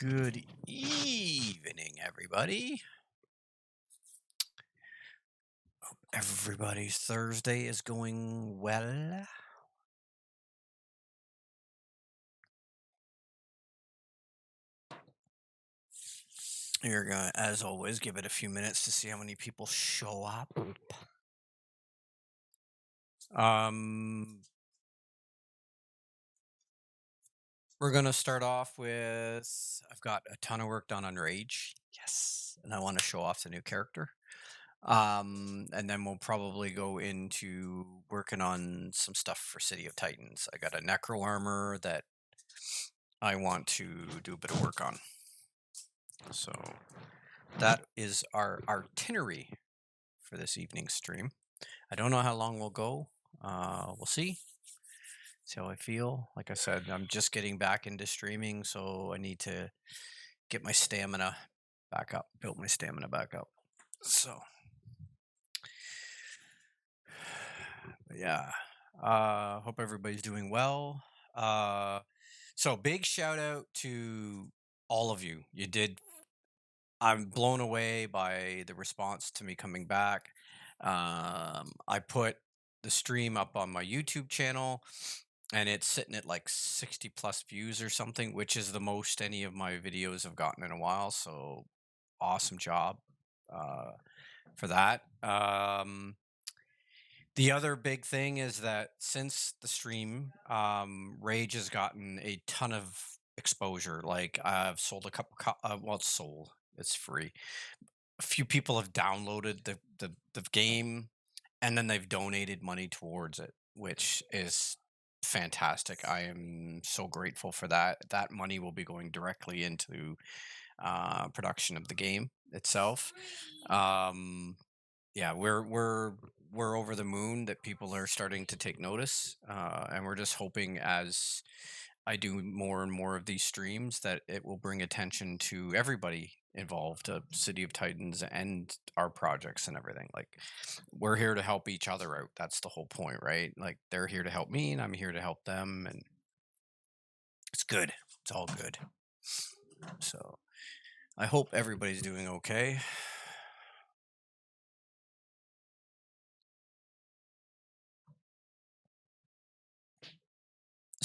Good evening, everybody. Everybody's Thursday is going well. You're gonna, as always, give it a few minutes to see how many people show up. Um, we're gonna start off with I've got a ton of work done on Rage. Yes, and I want to show off the new character. And then we'll probably go into working on some stuff for City of Titans. I got a Necro armor that I want to do a bit of work on. So that is our itinerary for this evening's stream. I don't know how long we'll go. We'll see. See how I feel. Like I said, I'm just getting back into streaming, so I need to get my stamina back up, build my stamina back up. So, but yeah. Hope everybody's doing well. So big shout out to all of you. I'm blown away by the response to me coming back. I put the stream up on my YouTube channel and it's sitting at like 60 plus views or something, which is the most any of my videos have gotten in a while. So awesome job uh, for that. The other big thing is that since the stream, Rage has gotten a ton of exposure. Like I've sold a couple, well, it's sold, it's free. A few people have downloaded the game and then they've donated money towards it, which is fantastic. I am so grateful for that. That money will be going directly into production of the game itself. Um, yeah, we're over the moon that people are starting to take notice, and we're just hoping as I do more and more of these streams that it will bring attention to everybody involved, City of Titans and our projects and everything. Like we're here to help each other out. That's the whole point, right? Like they're here to help me, and I'm here to help them, and it's good. It's all good. So I hope everybody's doing okay.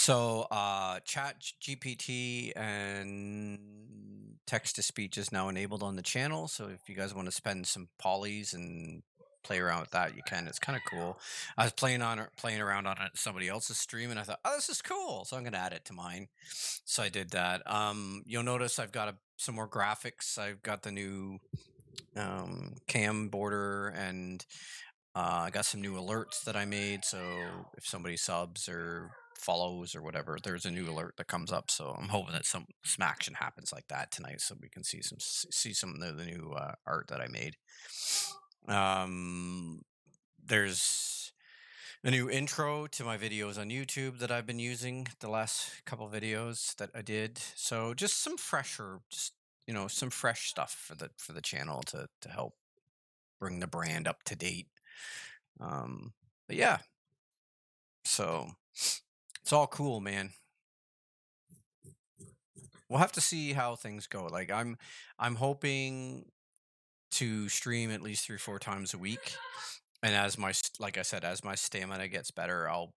So, Chat GPT and text to speech is now enabled on the channel. So, if you guys want to spend some polys and play around with that, you can. It's kind of cool. I was playing around on it, somebody else's stream, and I thought, oh, this is cool. So I'm going to add it to mine. So I did that. You'll notice I've got some more graphics. I've got the new cam border and I got some new alerts that I made, so if somebody subs or follows or whatever, there's a new alert that comes up. So I'm hoping that some action happens like that tonight, so we can see some of the new art that I made. There's a new intro to my videos on YouTube that I've been using the last couple videos that I did. So just some fresher, just some fresh stuff for the channel to help bring the brand up to date. But yeah, so it's all cool, man. We'll have to see how things go. Like I'm hoping to stream at least 3 4 times a week, and like I said, as my stamina gets better, I'll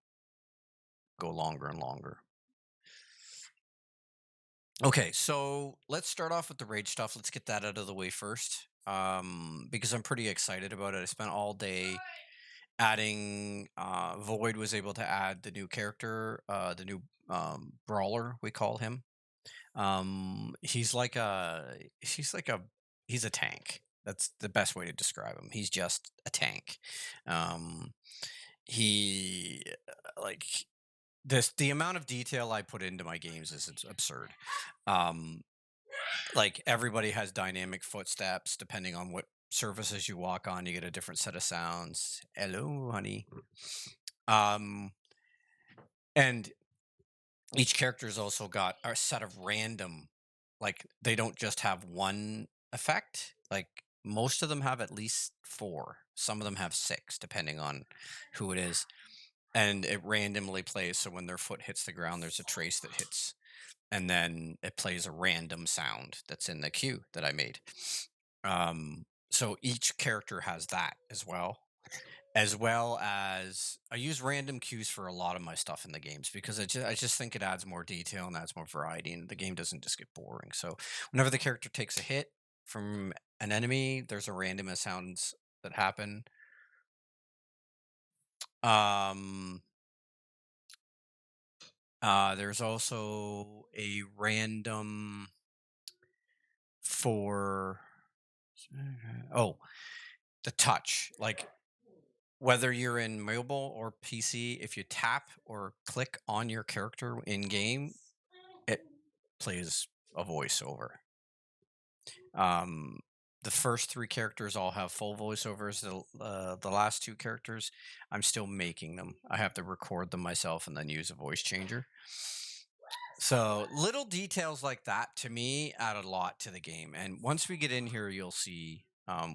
go longer and longer. Okay, so let's start off with the rage stuff. Let's get that out of the way first, because I'm pretty excited about it. I spent all day adding. Void was able to add the new character, the new brawler we call him. He's like a he's a tank. That's the best way to describe him. He's just a tank. Um, he like the amount of detail I put into my games is it's absurd. Um, like everybody has dynamic footsteps depending on what surfaces you walk on. You get a different set of sounds. Hello, honey. Um, and each character's also got a set of random, like they don't just have one effect. Like most of them have at least four. Some of them have six, depending on who it is. And it randomly plays. So when their foot hits the ground, there's a trace that hits. and then it plays a random sound that's in the queue that I made. So each character has that as well as I use random cues for a lot of my stuff in the games because I just think it adds more detail and adds more variety, and the game doesn't just get boring. So whenever the character takes a hit from an enemy, there's a random of sounds that happen. Um, there's also a random for oh, the touch. Like whether you're in mobile or PC, if you tap or click on your character in game, it plays a voiceover. Um, the first three characters all have full voiceovers. The last two characters, I'm still making them. I have to record them myself and then use a voice changer. So little details like that to me add a lot to the game. And once we get in here, you'll see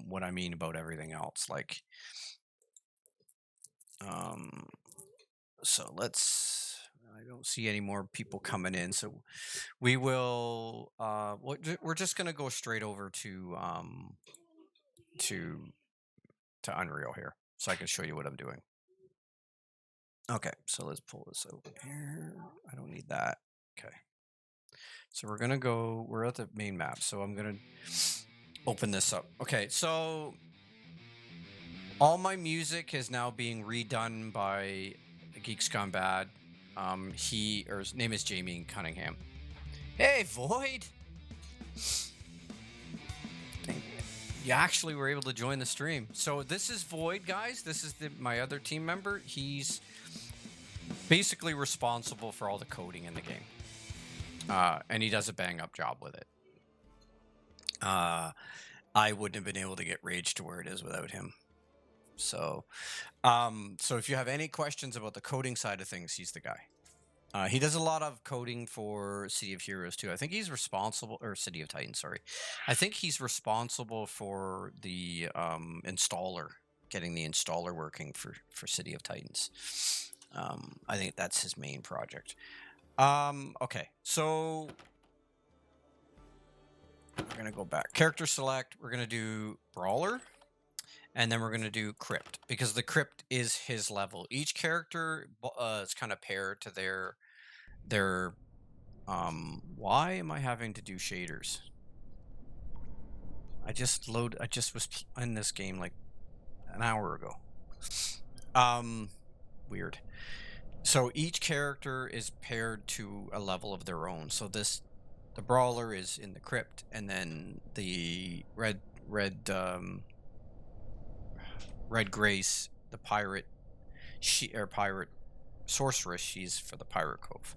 what I mean about everything else. Like, um, so let's. I don't see any more people coming in, so we will. We're just gonna go straight over to to Unreal here, so I can show you what I'm doing. Okay, so let's pull this over here. I don't need that. Okay. So we're gonna go. We're at the main map, so I'm gonna open this up. Okay, so all my music is now being redone by Geeks Gone Bad. His name is Jamie Cunningham. Hey, Void! You actually were able to join the stream. So this is Void, guys. This is my other team member. He's basically responsible for all the coding in the game. And he does a bang-up job with it. I wouldn't have been able to get Rage to where it is without him. So if you have any questions about the coding side of things, he's the guy. He does a lot of coding for City of Heroes too. I think he's responsible, or City of Titans, sorry. I think he's responsible for the installer, getting the installer working for City of Titans. I think that's his main project. Okay, so we're gonna go back. Character select. We're gonna do Brawler. And then we're going to do Crypt, because the Crypt is his level. Each character is kind of paired to their why am I having to do shaders? I just was in this game like an hour ago. Weird. So each character is paired to a level of their own. So the Brawler is in the Crypt, and then the Red Grace, the pirate, pirate sorceress, she's for the Pirate Cove.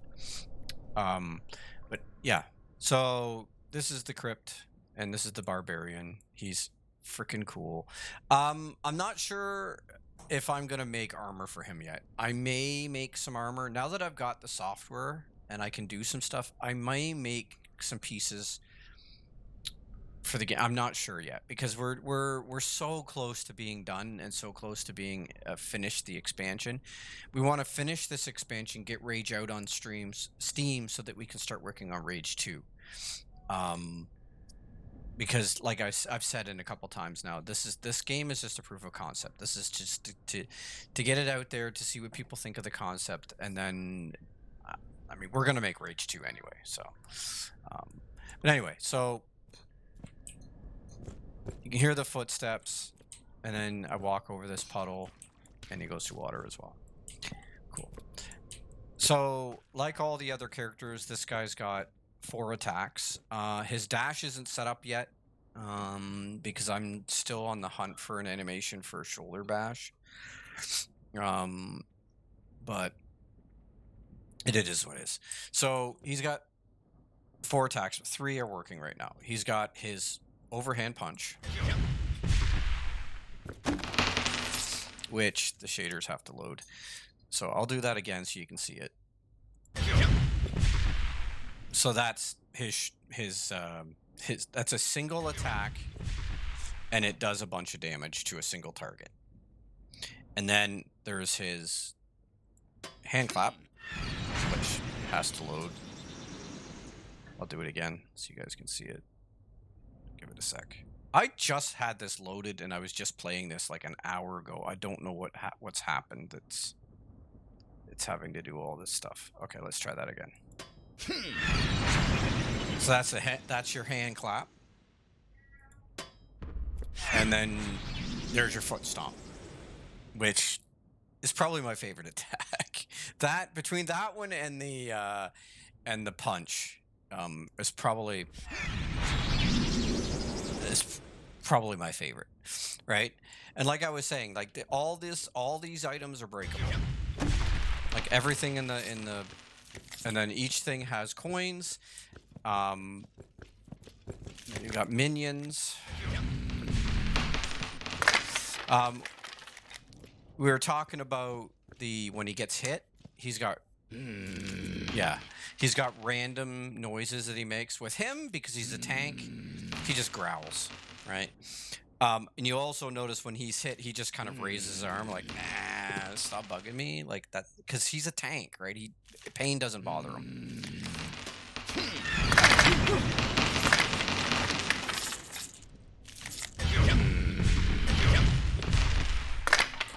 But yeah, so this is the Crypt, and this is the Barbarian. He's freaking cool. I'm not sure if I'm gonna make armor for him yet. I may make some armor now that I've got the software and I can do some stuff. I may make some pieces for the game. I'm not sure yet, because we're so close to being done and so close to being finished the expansion. We want to finish this expansion, get Rage out on Steam, so that we can start working on Rage 2. Because like I've said in a couple times now, this game is just a proof of concept. This is just to get it out there, to see what people think of the concept, and then I mean, we're gonna make Rage 2 anyway. So, but anyway, so you can hear the footsteps, and then I walk over this puddle, and he goes to water as well. Cool. So, like all the other characters, this guy's got 4 attacks. His dash isn't set up yet, because I'm still on the hunt for an animation for a shoulder bash. But it is what it is. So he's got 4 attacks. 3 are working right now. He's got his overhand punch, which the shaders have to load. So I'll do that again so you can see it. So that's his that's a single attack, and it does a bunch of damage to a single target. And then there's his hand clap, which has to load. I'll do it again so you guys can see it. Give it a sec. I just had this loaded and I was just playing this like an hour ago. I don't know what's happened. It's having to do all this stuff. Okay, let's try that again. So that's your hand clap. And then there's your foot stomp, which is probably my favorite attack. That between that one and the punch is probably my favorite, right? And like I was saying, like all these items are breakable. Like everything in the and then each thing has coins. You got minions. We were talking about when he gets hit, he's got he's got random noises that he makes. With him, because he's a tank, he just growls, right? And you also notice when he's hit, he just kind of raises his arm like, nah, stop bugging me, like that, because he's a tank, right? Pain doesn't bother him.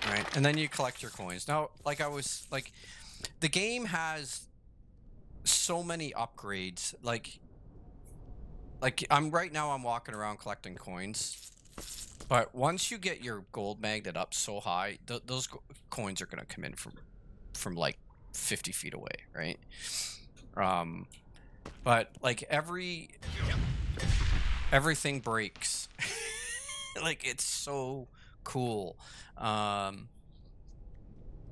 Right, and then you collect your coins. Now, the game has so many upgrades. Like I'm walking around collecting coins, but once you get your gold magnet up so high, those coins are gonna come in from like 50 feet away, right? But like everything breaks. Like it's so cool.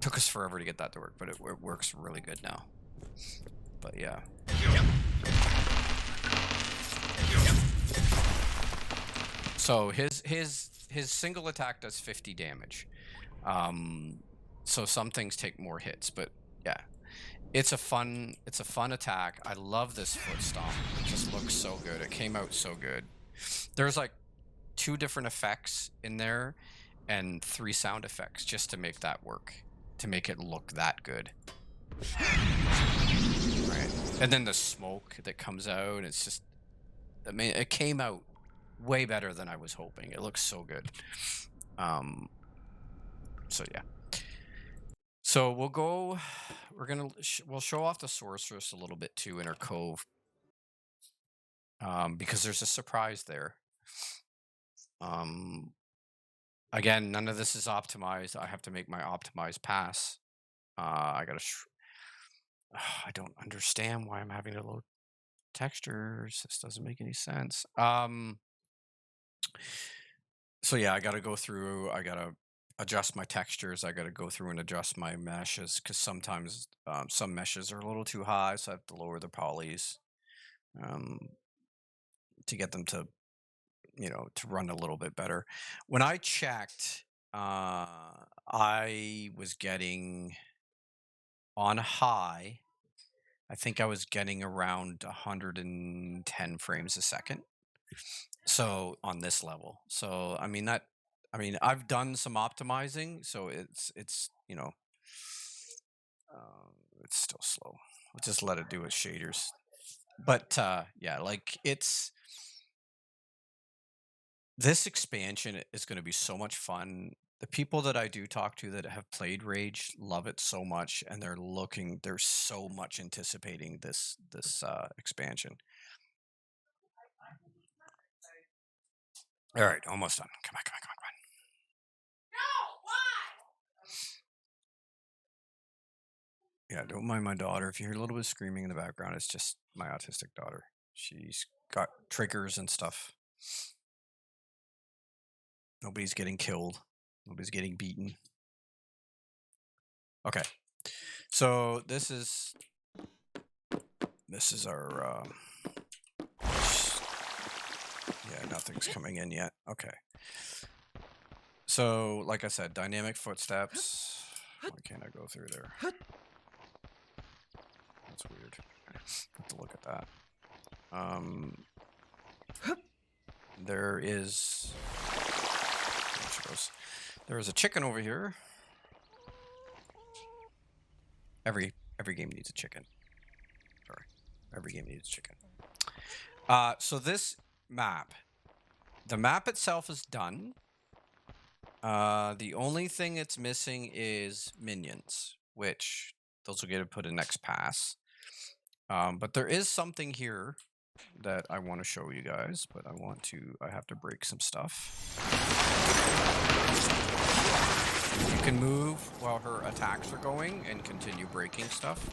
Took us forever to get that to work, but it works really good now. But yeah. So his single attack does 50 damage. So some things take more hits, but yeah. It's a fun attack. I love this foot stomp. It just looks so good. It came out so good. There's like 2 different effects in there and 3 sound effects just to make that work, to make it look that good. Right. And then the smoke that comes out, it's just, I mean, it came out way better than I was hoping. It looks so good. So yeah. So we'll show off the sorceress a little bit too in her cove. Because there's a surprise there. Again, none of this is optimized. I have to make my optimized pass. I don't understand why I'm having to load textures. This doesn't make any sense. So yeah, I gotta go through, I gotta adjust my textures. I gotta go through and adjust my meshes, because sometimes some meshes are a little too high, so I have to lower the polys to get them to, to run a little bit better. When I checked, I was getting on high, I think I was getting around 110 frames a second. So on this level. So I mean I've done some optimizing, so it's it's still slow. I'll just let it do its shaders. But yeah, like this expansion is going to be so much fun. The people that I do talk to that have played Rage love it so much, and they're so much anticipating this expansion. All right, almost done. Come on. Yeah, don't mind my daughter. If you hear a little bit of screaming in the background, it's just my autistic daughter. She's got triggers and stuff. Nobody's getting killed. Nobody's getting beaten. Okay. So this is our yeah, nothing's coming in yet. Okay. So, like I said, dynamic footsteps. Why can't I go through there? That's weird. Have to look at that. There is a chicken over here. Every game needs a chicken. Sorry, every game needs a chicken. So this map, the map itself is done. The only thing it's missing is minions, which those will get put in next pass. But there is something here that I want to show you guys, but I have to break some stuff. You can move while her attacks are going and continue breaking stuff.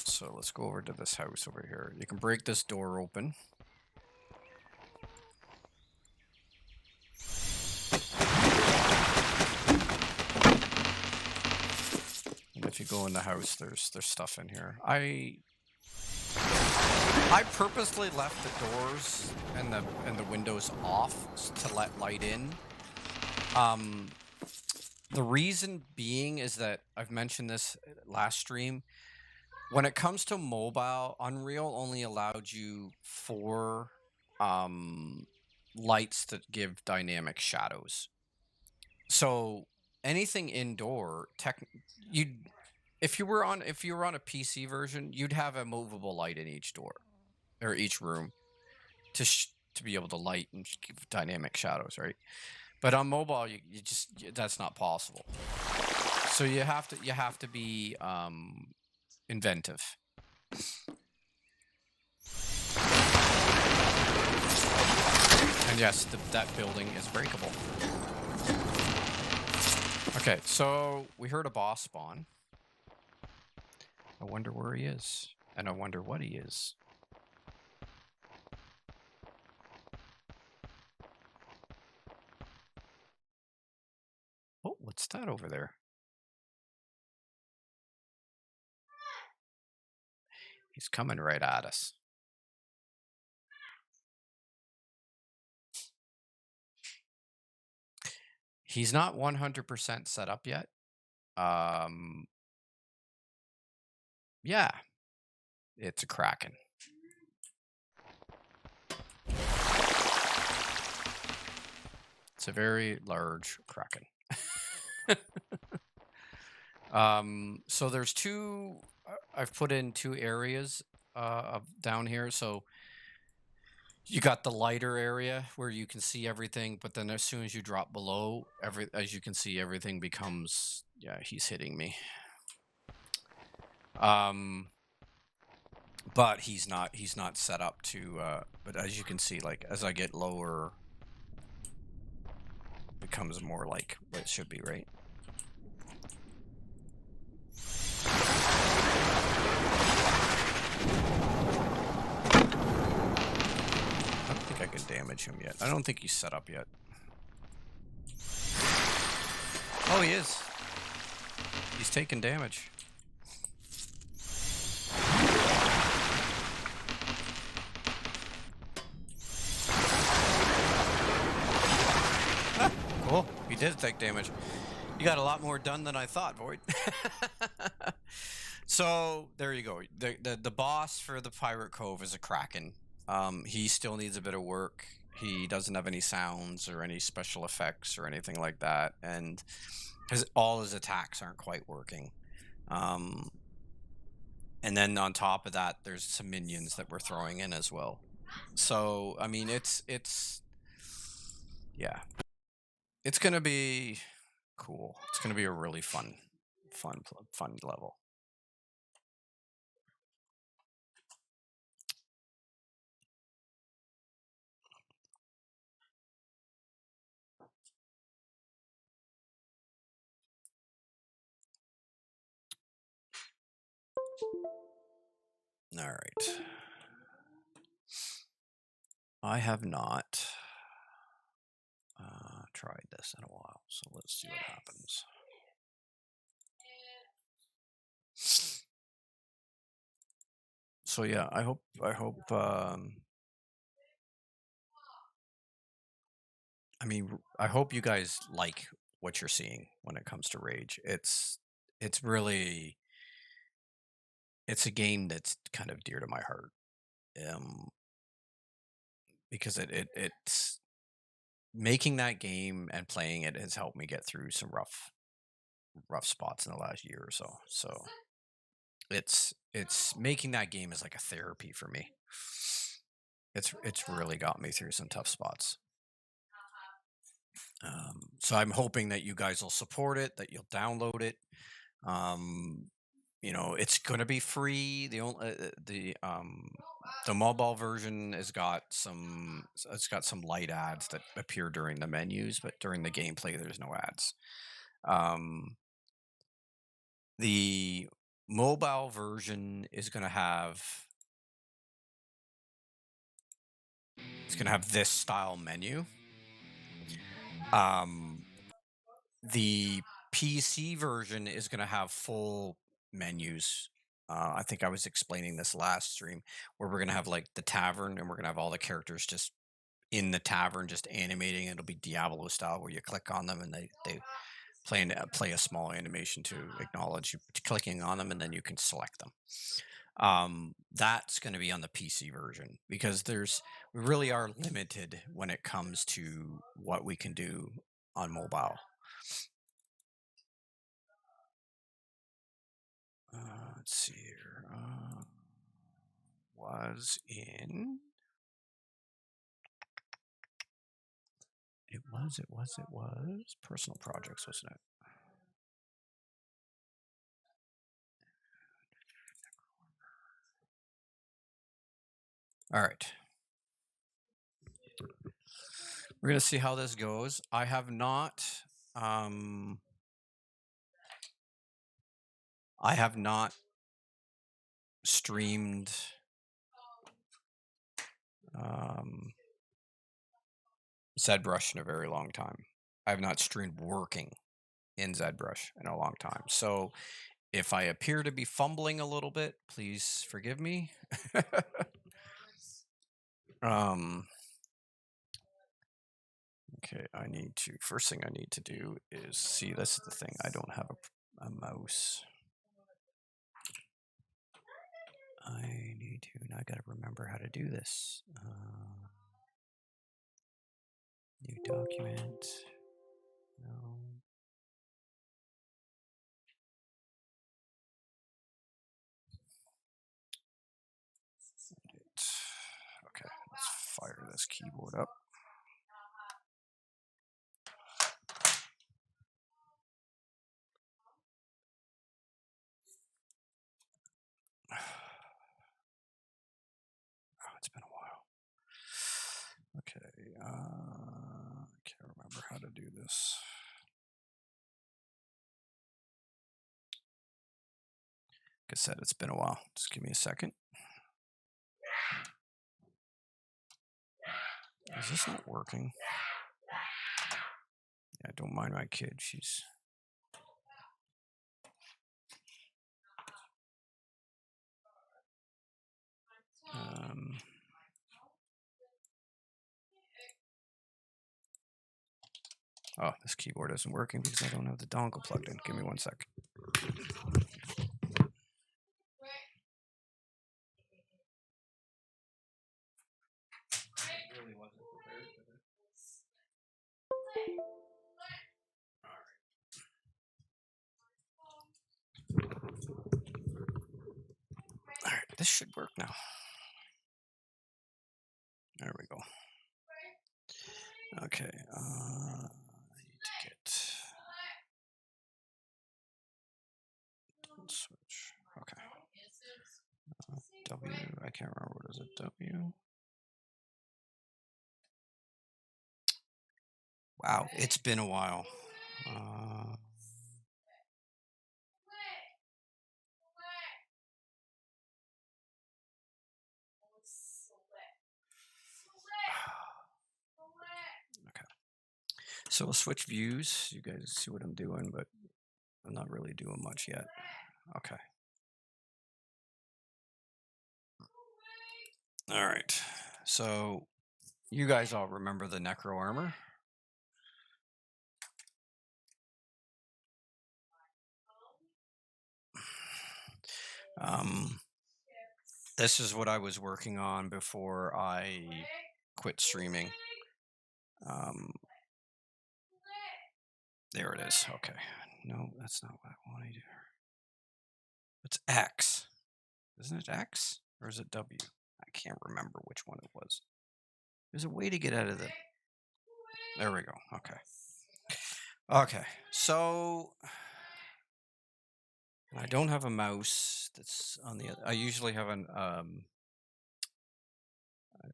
So let's go over to this house over here. You can break this door open. And if you go in the house, there's stuff in here. I purposely left the doors and the windows off to let light in. The reason being is that I've mentioned this last stream. When it comes to mobile, Unreal only allowed you 4 lights that give dynamic shadows. So anything indoor, if you were on a PC version, you'd have a movable light in each door or each room to be able to light and give dynamic shadows, right? But on mobile, that's not possible. So you have to be inventive. And yes, that building is breakable. Okay, so we heard a boss spawn. I wonder where he is, and I wonder what he is. Oh, what's that over there? He's coming right at us. He's not 100% set up yet. Yeah, it's a Kraken. It's a very large Kraken. So there's two. I've put in 2 areas down here. So you got the lighter area where you can see everything, but then as soon as you drop below, as you can see, everything becomes. Yeah, he's hitting me. But he's not set up to. But as you can see, like as I get lower, it becomes more like what it should be, right? I don't think I can damage him yet. I don't think he's set up yet. Oh, he is. He's taking damage. Cool. He did take damage. You got a lot more done than I thought, Void. So there you go. The boss for the Pirate Cove is a Kraken. He still needs a bit of work. He doesn't have any sounds or any special effects or anything like that, and all his attacks aren't quite working. And then on top of that, there's some minions that we're throwing in as well. So I mean, it's yeah, it's gonna be cool. It's gonna be a really fun level. All right. I have not tried this in a while, so let's see what happens. So yeah, I hope I mean, I hope you guys like what you're seeing when it comes to Rage. It's really it's a game that's kind of dear to my heart. Um, because it's making that game and playing it has helped me get through some rough rough spots in the last year or so. So it's making that game is like a therapy for me. It's really got me through some tough spots. So I'm hoping that you guys will support it, that you'll download it. Um, it's gonna be free. The mobile version it's got some light ads that appear during the menus, but during the gameplay, there's no ads. Um, the mobile version is gonna have this style menu. Um, the PC version is going to have full menus. I think I was explaining this last stream where we're going to have like the tavern and we're going to have all the characters just in the tavern, just animating. It'll be Diablo style where you click on them and they play a small animation to acknowledge you clicking on them and then you can select them. That's going to be on the PC version because we really are limited when it comes to what we can do on mobile. Let's see here. Was in. It was personal projects, wasn't it? All right. We're gonna see how this goes. I have not. I have not streamed. ZBrush in a very long time. I have not streamed working in ZBrush in a long time. So if I appear to be fumbling a little bit, please forgive me. Okay, first thing I need to do is see, this is the thing. I don't have a mouse. Now I got to remember how to do this. New document. No. Edit. Okay, let's fire this keyboard up. Oh, it's been a while. Okay, I can't remember how to do this. Like I said, it's been a while. Just give me a second. Is this not working? Yeah, don't mind my kid. She's. Oh, this keyboard isn't working because I don't have the dongle plugged in. Give me 1 sec. All right, this should work now. There we go. Okay, I need to get switch. Okay. W. I can't remember what is it. W. Wow, it's been a while. Okay. So we'll switch views. You guys see what I'm doing, but I'm not really doing much yet. Okay. All right. So you guys all remember the Necro armor? This is what I was working on before I quit streaming. There it is. Okay. No, that's not what I want to do. It's X. Isn't it X? Or is it W? I can't remember which one it was. There's a way to get out of the... There we go. Okay. Okay. So I don't have a mouse that's on the other. I usually have an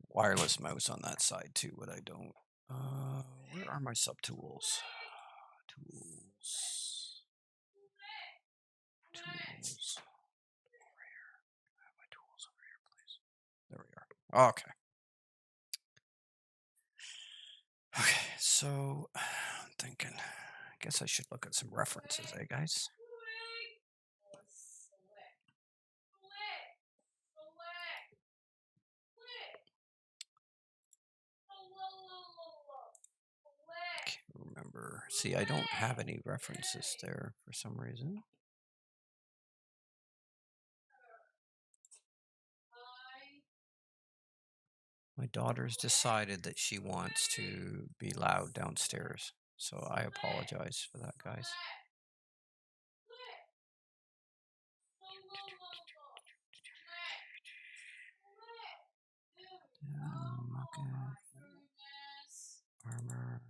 wireless mouse on that side too, but I don't. Where are my subtools? Tools. Tools. Over here. I have my tools over here, please. There we are. Okay. Okay, so I'm thinking, I guess I should look at some references, guys? Can't remember. See, I don't have any references there for some reason. My daughter's decided that she wants to be loud downstairs, so I apologize for that, guys. Armor.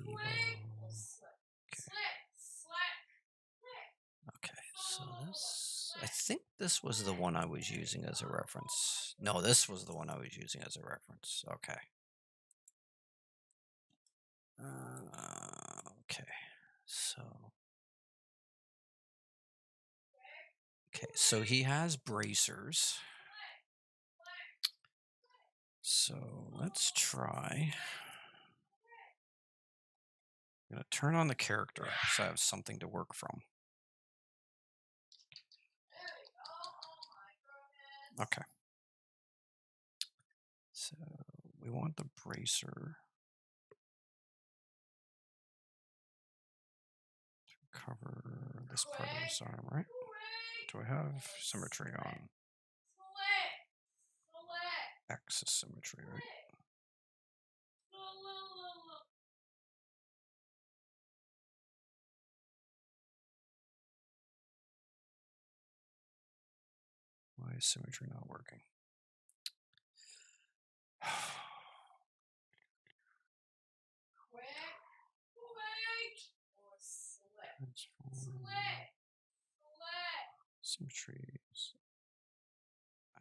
Evil. Okay, so this, I think this was the one I was using as a reference. No, this was the one I was using as a reference. Okay. Okay, so. Okay, so he has bracers. So let's try. I'm going to turn on the character so I have something to work from. Okay. So we want the bracer to cover this part of his arm, right? Do I have symmetry on? Axis symmetry, right? Why is symmetry not working? Transform. Symmetry is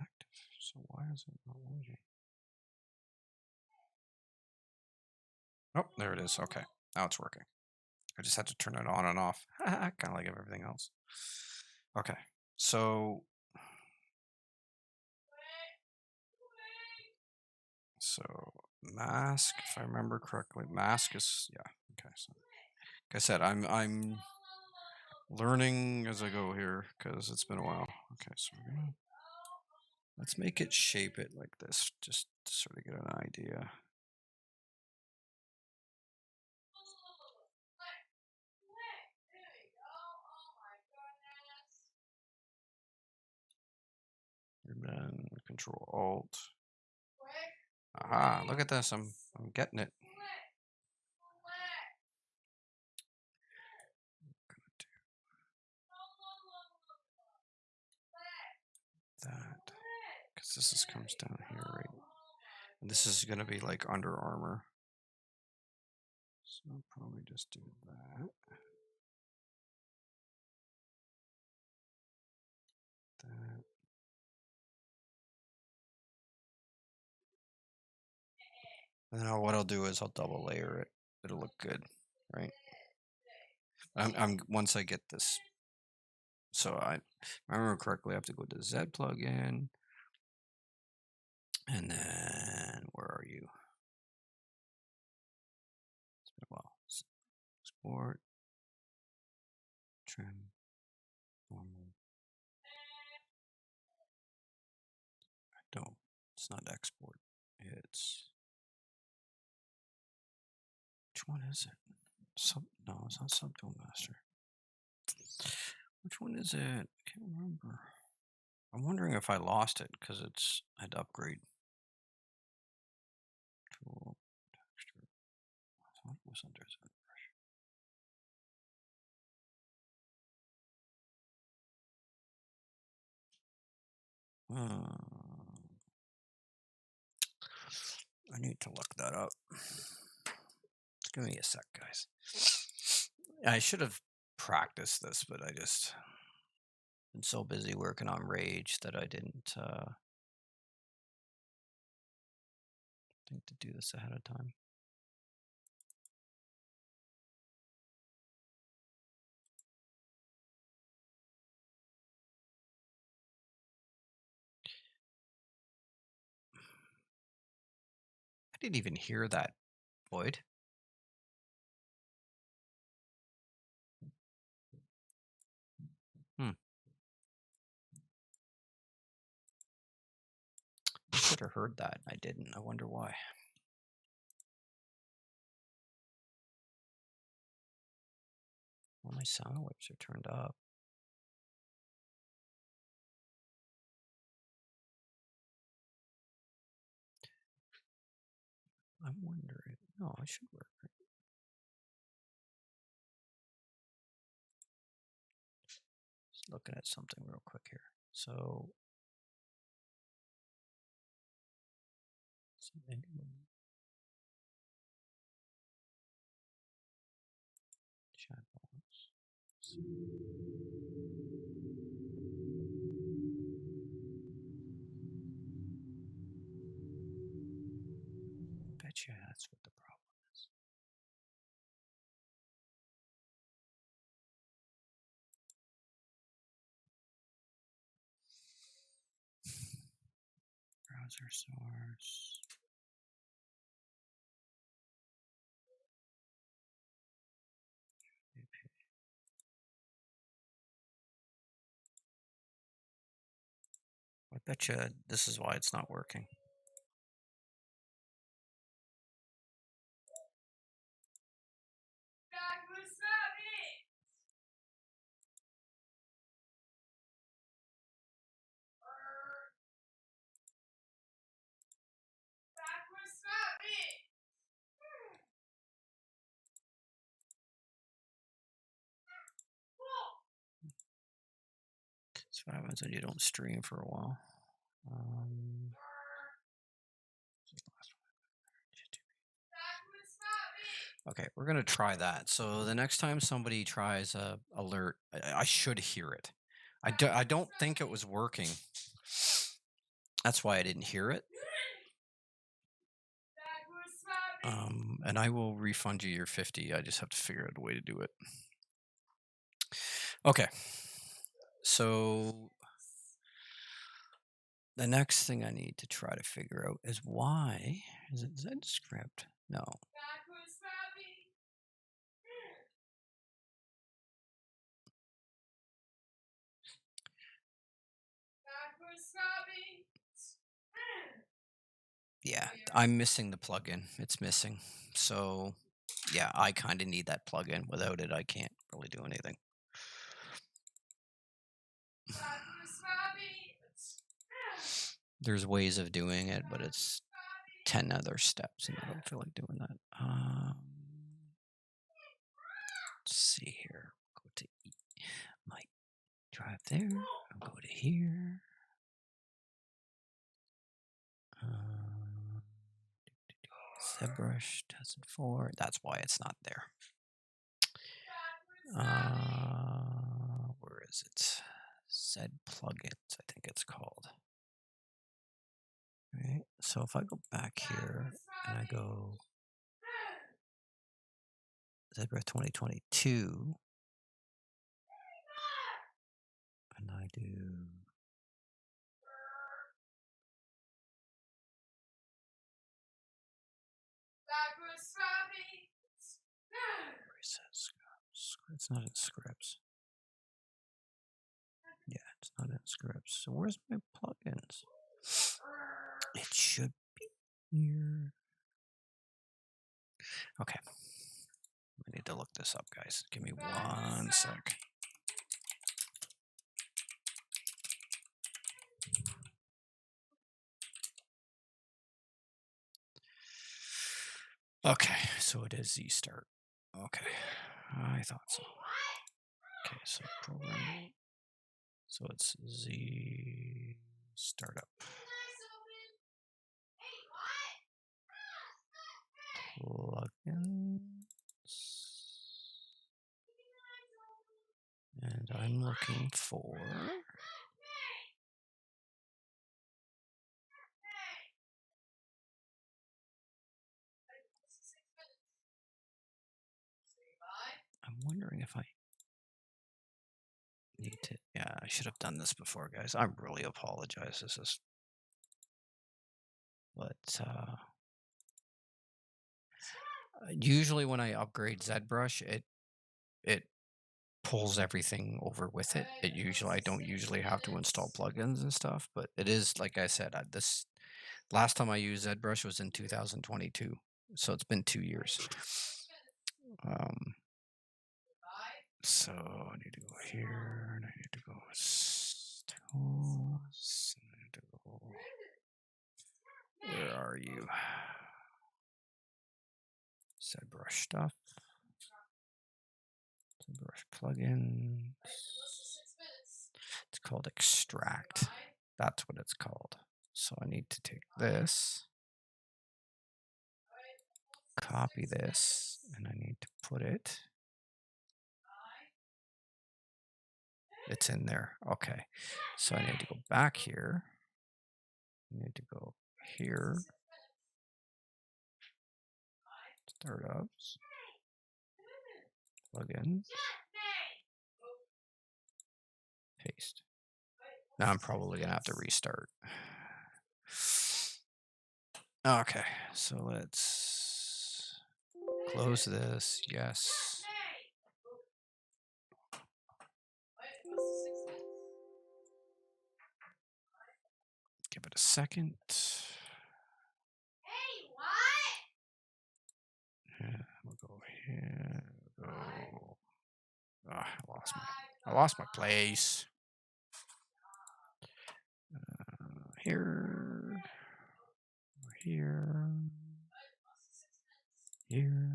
active, so why is it not working? Oh, there it is. Okay, now it's working. I just had to turn it on and off, kind of like everything else. Okay, so mask, if I remember correctly, mask is okay. So like I said, I'm learning as I go here because it's been a while. Okay, so let's make it shape it like this, just to sort of get an idea. And then Control Alt. Aha! Look at this. I'm getting it. That because this comes down here, right? And this is going to be like Under Armor. So I'll probably just do that. That. And then what I'll do is I'll double layer it. It'll look good, right? I'm once I get this. So I remember correctly, I have to go to the Z plugin. And then where are you? It's been a while. Export. Trim. Normal. No, it's not export. It's which one is it? No, it's not Subtool Master. Which one is it? I can't remember. I'm wondering if I lost it because I'd upgrade. Tool texture. I thought it was under that brush. I need to look that up. Give me a sec, guys. I should have practiced this, but I just been so busy working on Rage that I didn't think to do this ahead of time. I didn't even hear that, Boyd. I should have heard that. I didn't. I wonder why. Well, my sound waves are turned up. I'm wondering. No, I should work. Just looking at something real quick here. So, chat box. Bet you that's what the problem is. Browser source. I bet you this is why it's not working. That's what happens when you don't stream for a while. Okay, we're gonna try that. So the next time somebody tries a alert, I should hear it. I don't think it was working. That's why I didn't hear it. And I will refund you your 50. I just have to figure out a way to do it. Okay. So the next thing I need to try to figure out is why is it Z script? No. Yeah, I'm missing the plugin. It's missing. So, yeah, I kind of need that plugin. Without it, I can't really do anything. There's ways of doing it, but it's 10 other steps, and I don't feel like doing that. Let's see here. Go to my drive there. I'll go to here. ZBrush 2004. That's why it's not there. Where is it? Z plugins, I think it's called. Right. So if I go back here and I go ZBrush 2022, and I do it's not in scripts. Yeah, it's not in scripts. So where's my plugins? It should be here. Okay. I need to look this up, guys. Give me 1 sec. Okay, so it is Z start. Okay, I thought so. Okay, so program. So it's Z. Startup. Plugins. And I'm looking for... I'm wondering if I need to... Yeah, I should have done this before, guys. I really apologize. This is... But usually when I upgrade ZBrush, it pulls everything over with it. I don't usually have to install plugins and stuff, but it is, like I said, this last time I used ZBrush was in 2022, so it's been 2 years. So I need to go here, and I need to go tools, and I need to go. Where are you? ZBrush stuff. ZBrush plugins. It's called extract. That's what it's called. So I need to take this, copy this, and I need to put it. It's in there. Okay. So I need to go back here. I need to go here. Startups. Plugins. Paste. Now I'm probably going to have to restart. Okay. So let's close this. Yes. Give it a second. Yeah, we'll go here. We'll go. I lost my place. Here. Here. Here.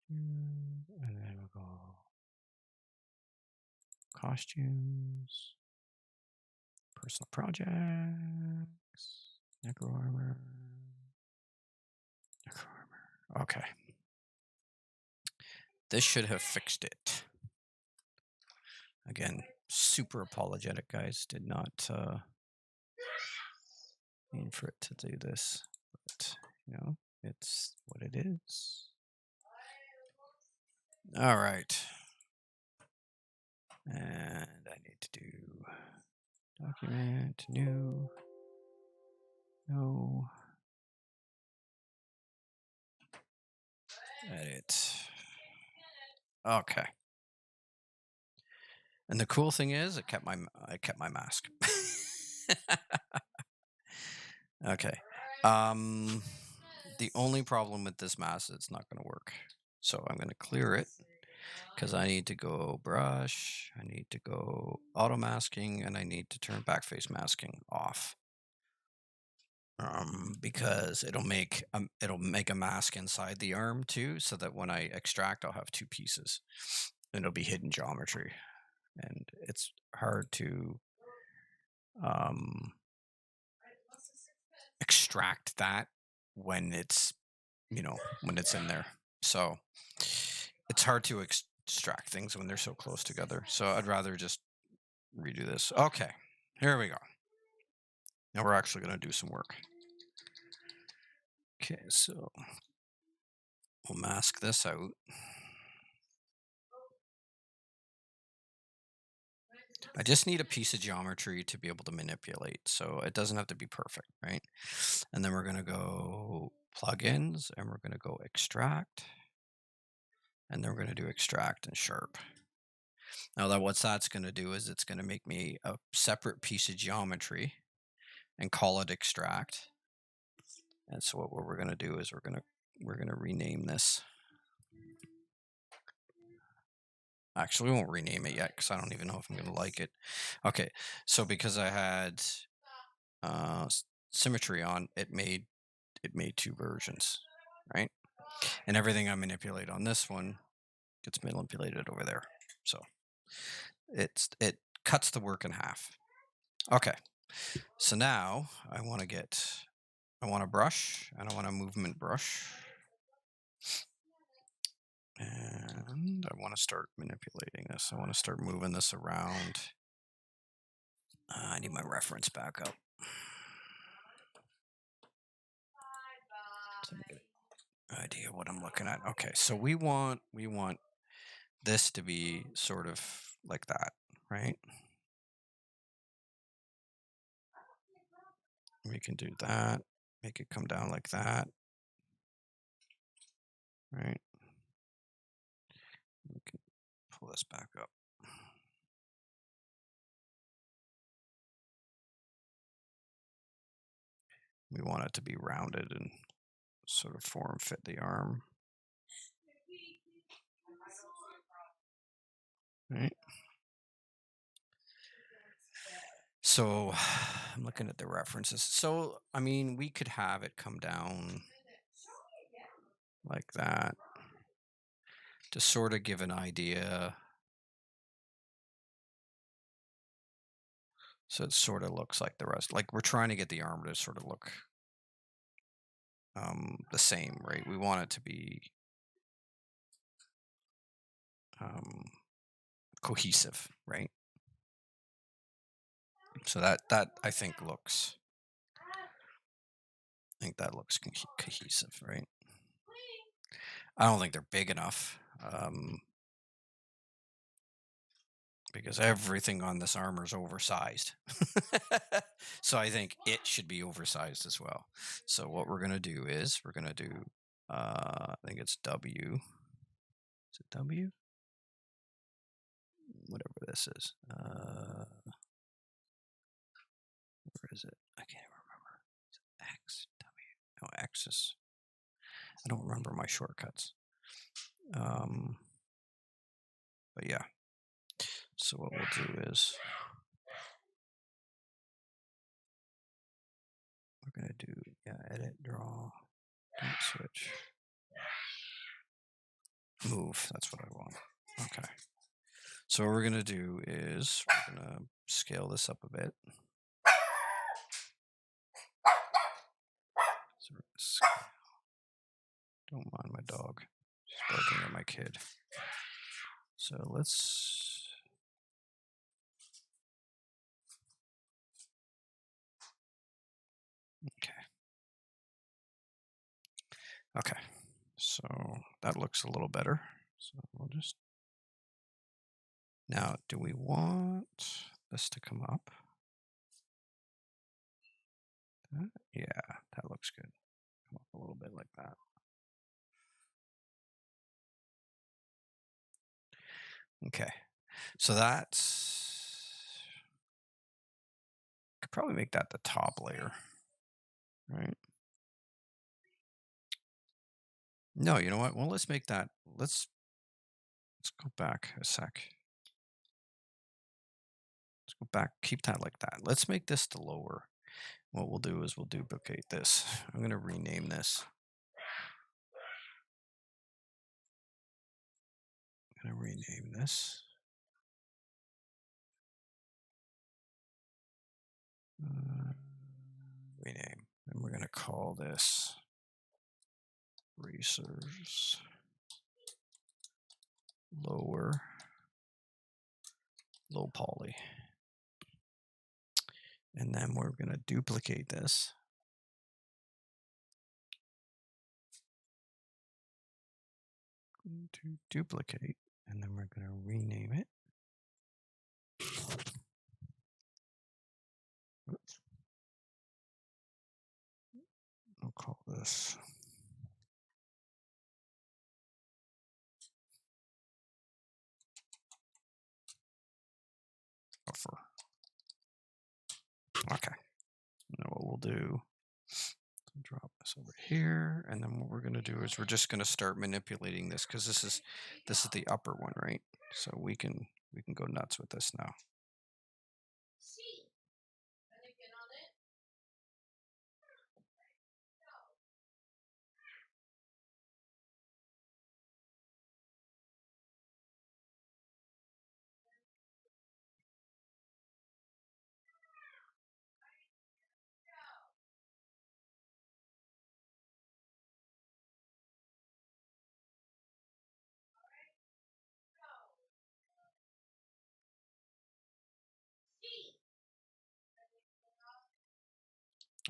And then we'll go costumes, personal projects, Necro armor. Okay. This should have fixed it. Again, super apologetic, guys. Did not mean for it to do this, but it's what it is. All right. And I need to do document, new, no, edit. Okay. And the cool thing is, I kept my mask. Okay. The only problem with this mask is it's not going to work. So I'm going to clear it because I need to go brush, I need to go auto masking, and I need to turn backface masking off. Because it'll make a mask inside the arm too, so that when I extract, I'll have two pieces, and it'll be hidden geometry, and it's hard to extract that when it's when it's in there. So it's hard to extract things when they're so close together. So I'd rather just redo this. Okay, here we go. Now we're actually going to do some work. Okay, so we'll mask this out. I just need a piece of geometry to be able to manipulate, so it doesn't have to be perfect, right? And then we're going to go plugins, and we're going to go extract, and then we're going to do extract and sharp. Now what that's going to do is it's going to make me a separate piece of geometry and call it extract. And so what we're going to do is we're going to rename this. Actually, we won't rename it yet because I don't even know if I'm going to like it. Okay, so because I had symmetry on, it made two versions, right? And everything I manipulate on this one gets manipulated over there. So it cuts the work in half. Okay, so now I want a brush and I want a movement brush, and I want to start manipulating this. I want to start moving this around. I need my reference back up. So I get an idea what I'm looking at. Okay, so we want this to be sort of like that, right? We can do that. Make it come down like that, right? We can pull this back up. We want it to be rounded and sort of form fit the arm, right? So I'm looking at the references. So, I mean, we could have it come down like that to sort of give an idea. So it sort of looks like the rest. Like we're trying to get the arm to sort of look the same, right? We want it to be um, cohesive, right? So that I think that looks cohesive, right? I don't think they're big enough because everything on this armor is oversized. So I think it should be oversized as well. So what we're gonna do is we're gonna do I think it's W. Is it W? Whatever this is. Where is it? I can't even remember. Is it X, W? No, X is. I don't remember my shortcuts. But yeah. So what we'll do is we're gonna do edit, draw, don't switch, move. That's what I want. Okay. So what we're gonna do is we're gonna scale this up a bit. Don't mind my dog. She's barking at my kid. So let's. Okay. Okay. So that looks a little better. So we'll just. Now, do we want this to come up? Yeah, that looks good. Come up a little bit like that. Okay. So that's. Could probably make that the top layer, right? No, you know what? Well, let's make that. Let's go back a sec. Let's go back. Keep that like that. Let's make this the lower. What we'll do is we'll duplicate this. I'm going to rename this. I'm going to rename this. Rename. And we're going to call this Racers Lower Low Poly. And then we're going to duplicate this. To duplicate, and then we're going to rename it. Oops. I'll call this buffer. Okay. Now what we'll do, drop this over here, and then what we're going to do is we're just going to start manipulating this because this is the upper one, right? So we can go nuts with this now.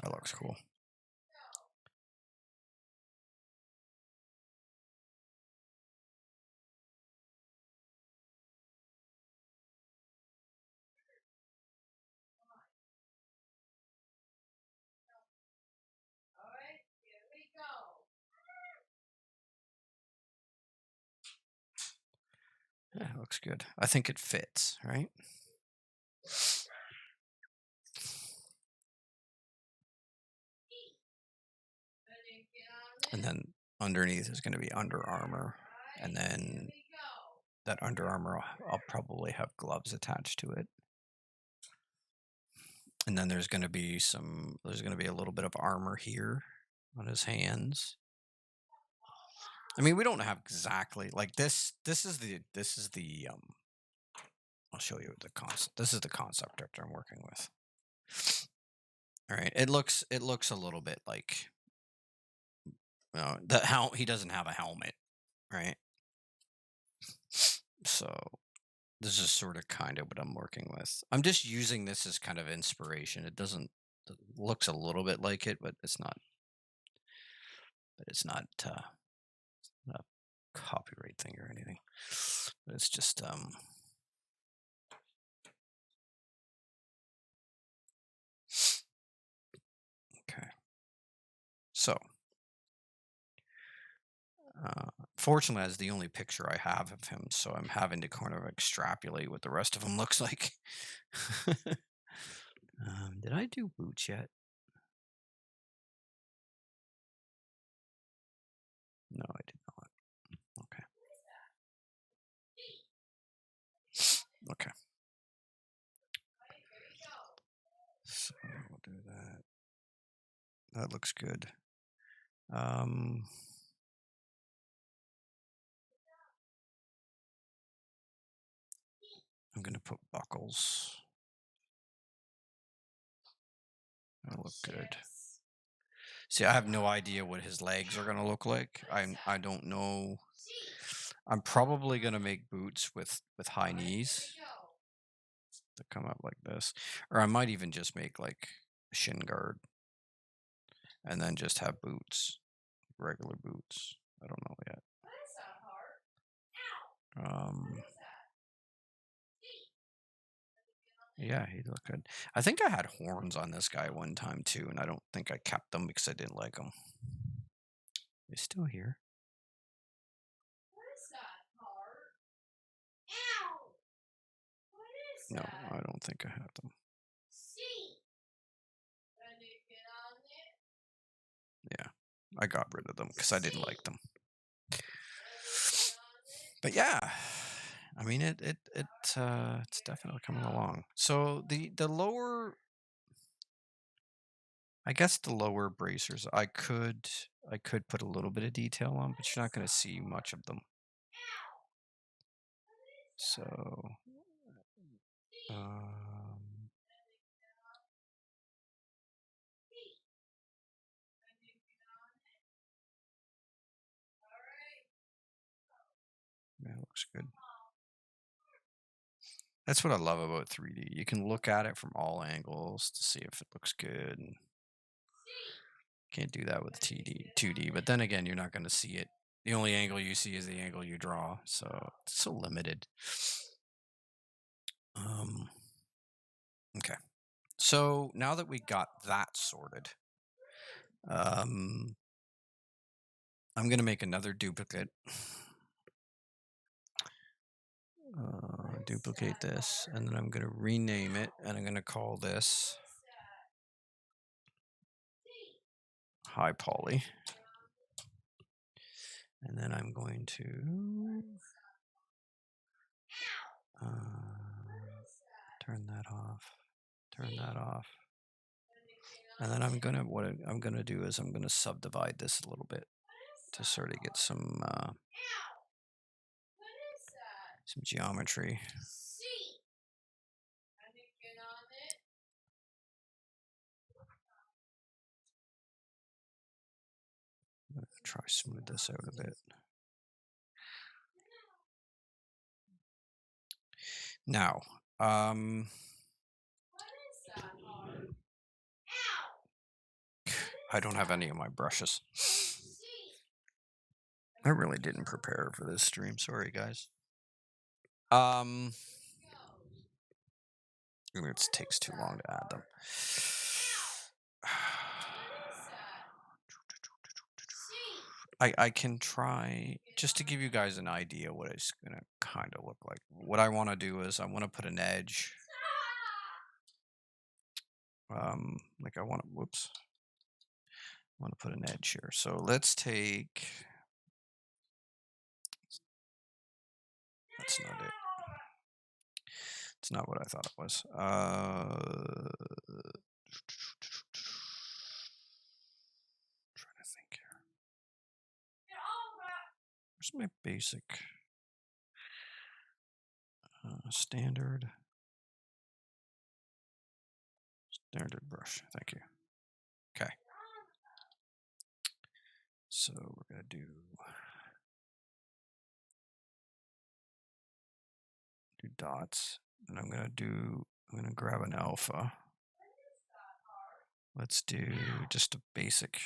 That looks cool. Yeah, it looks good. I think it fits, right? And then underneath is going to be Under Armour, and then that Under Armour, I'll probably have gloves attached to it. And then there's going to be a little bit of armor here on his hands. I mean, we don't have exactly like this. This is the. I'll show you the concept. This is the concept art I'm working with. All right, it looks a little bit like, he doesn't have a helmet, right? So this is sort of kind of what I'm working with. I'm just using this as kind of inspiration. It looks a little bit like it, but it's not. But it's not a copyright thing or anything. But it's just okay. So fortunately, that's the only picture I have of him, so I'm having to kind of extrapolate what the rest of him looks like. Did I do boots yet? No, I did not. Okay. Okay. So we'll do that. That looks good. I'm gonna put buckles. That'll look good. See, I have no idea what his legs are gonna look like. I don't know. I'm probably gonna make boots with high knees to come up like this, or I might even just make like a shin guard and then just have boots, regular boots. I don't know yet. Yeah, he looked good. I think I had horns on this guy one time too, and I don't think I kept them because I didn't like them. He's still here. No, I don't think I have them. Yeah, I got rid of them because I didn't like them. But yeah, I mean it's definitely coming along. So the lower, I guess the lower bracers, I could put a little bit of detail on, but you're not going to see much of them. So yeah, it looks good. That's what I love about 3D. You can look at it from all angles to see if it looks good. And can't do that with 2D. But then again, you're not going to see it. The only angle you see is the angle you draw. So it's so limited. Okay. So now that we got that sorted, I'm going to make another duplicate. Duplicate this, and then I'm going to rename it, and I'm going to call this High Poly. And then I'm going to turn that off, turn that off. And then what I'm gonna do is I'm gonna subdivide this a little bit to sort of get some geometry. Try smooth this out a bit. Now, I don't have any of my brushes. I really didn't prepare for this stream. Sorry, guys. Um, it takes too long to add them. I can try just to give you guys an idea what it's gonna kind of look like. What I want to do is I want to put an edge. Like I want to. Whoops. I want to put an edge here. So let's take. That's not it. It's not what I thought it was. Trying to think here. Where's my basic standard brush? Thank you. Okay. So we're gonna do dots, and I'm gonna grab an alpha. Let's do just a basic.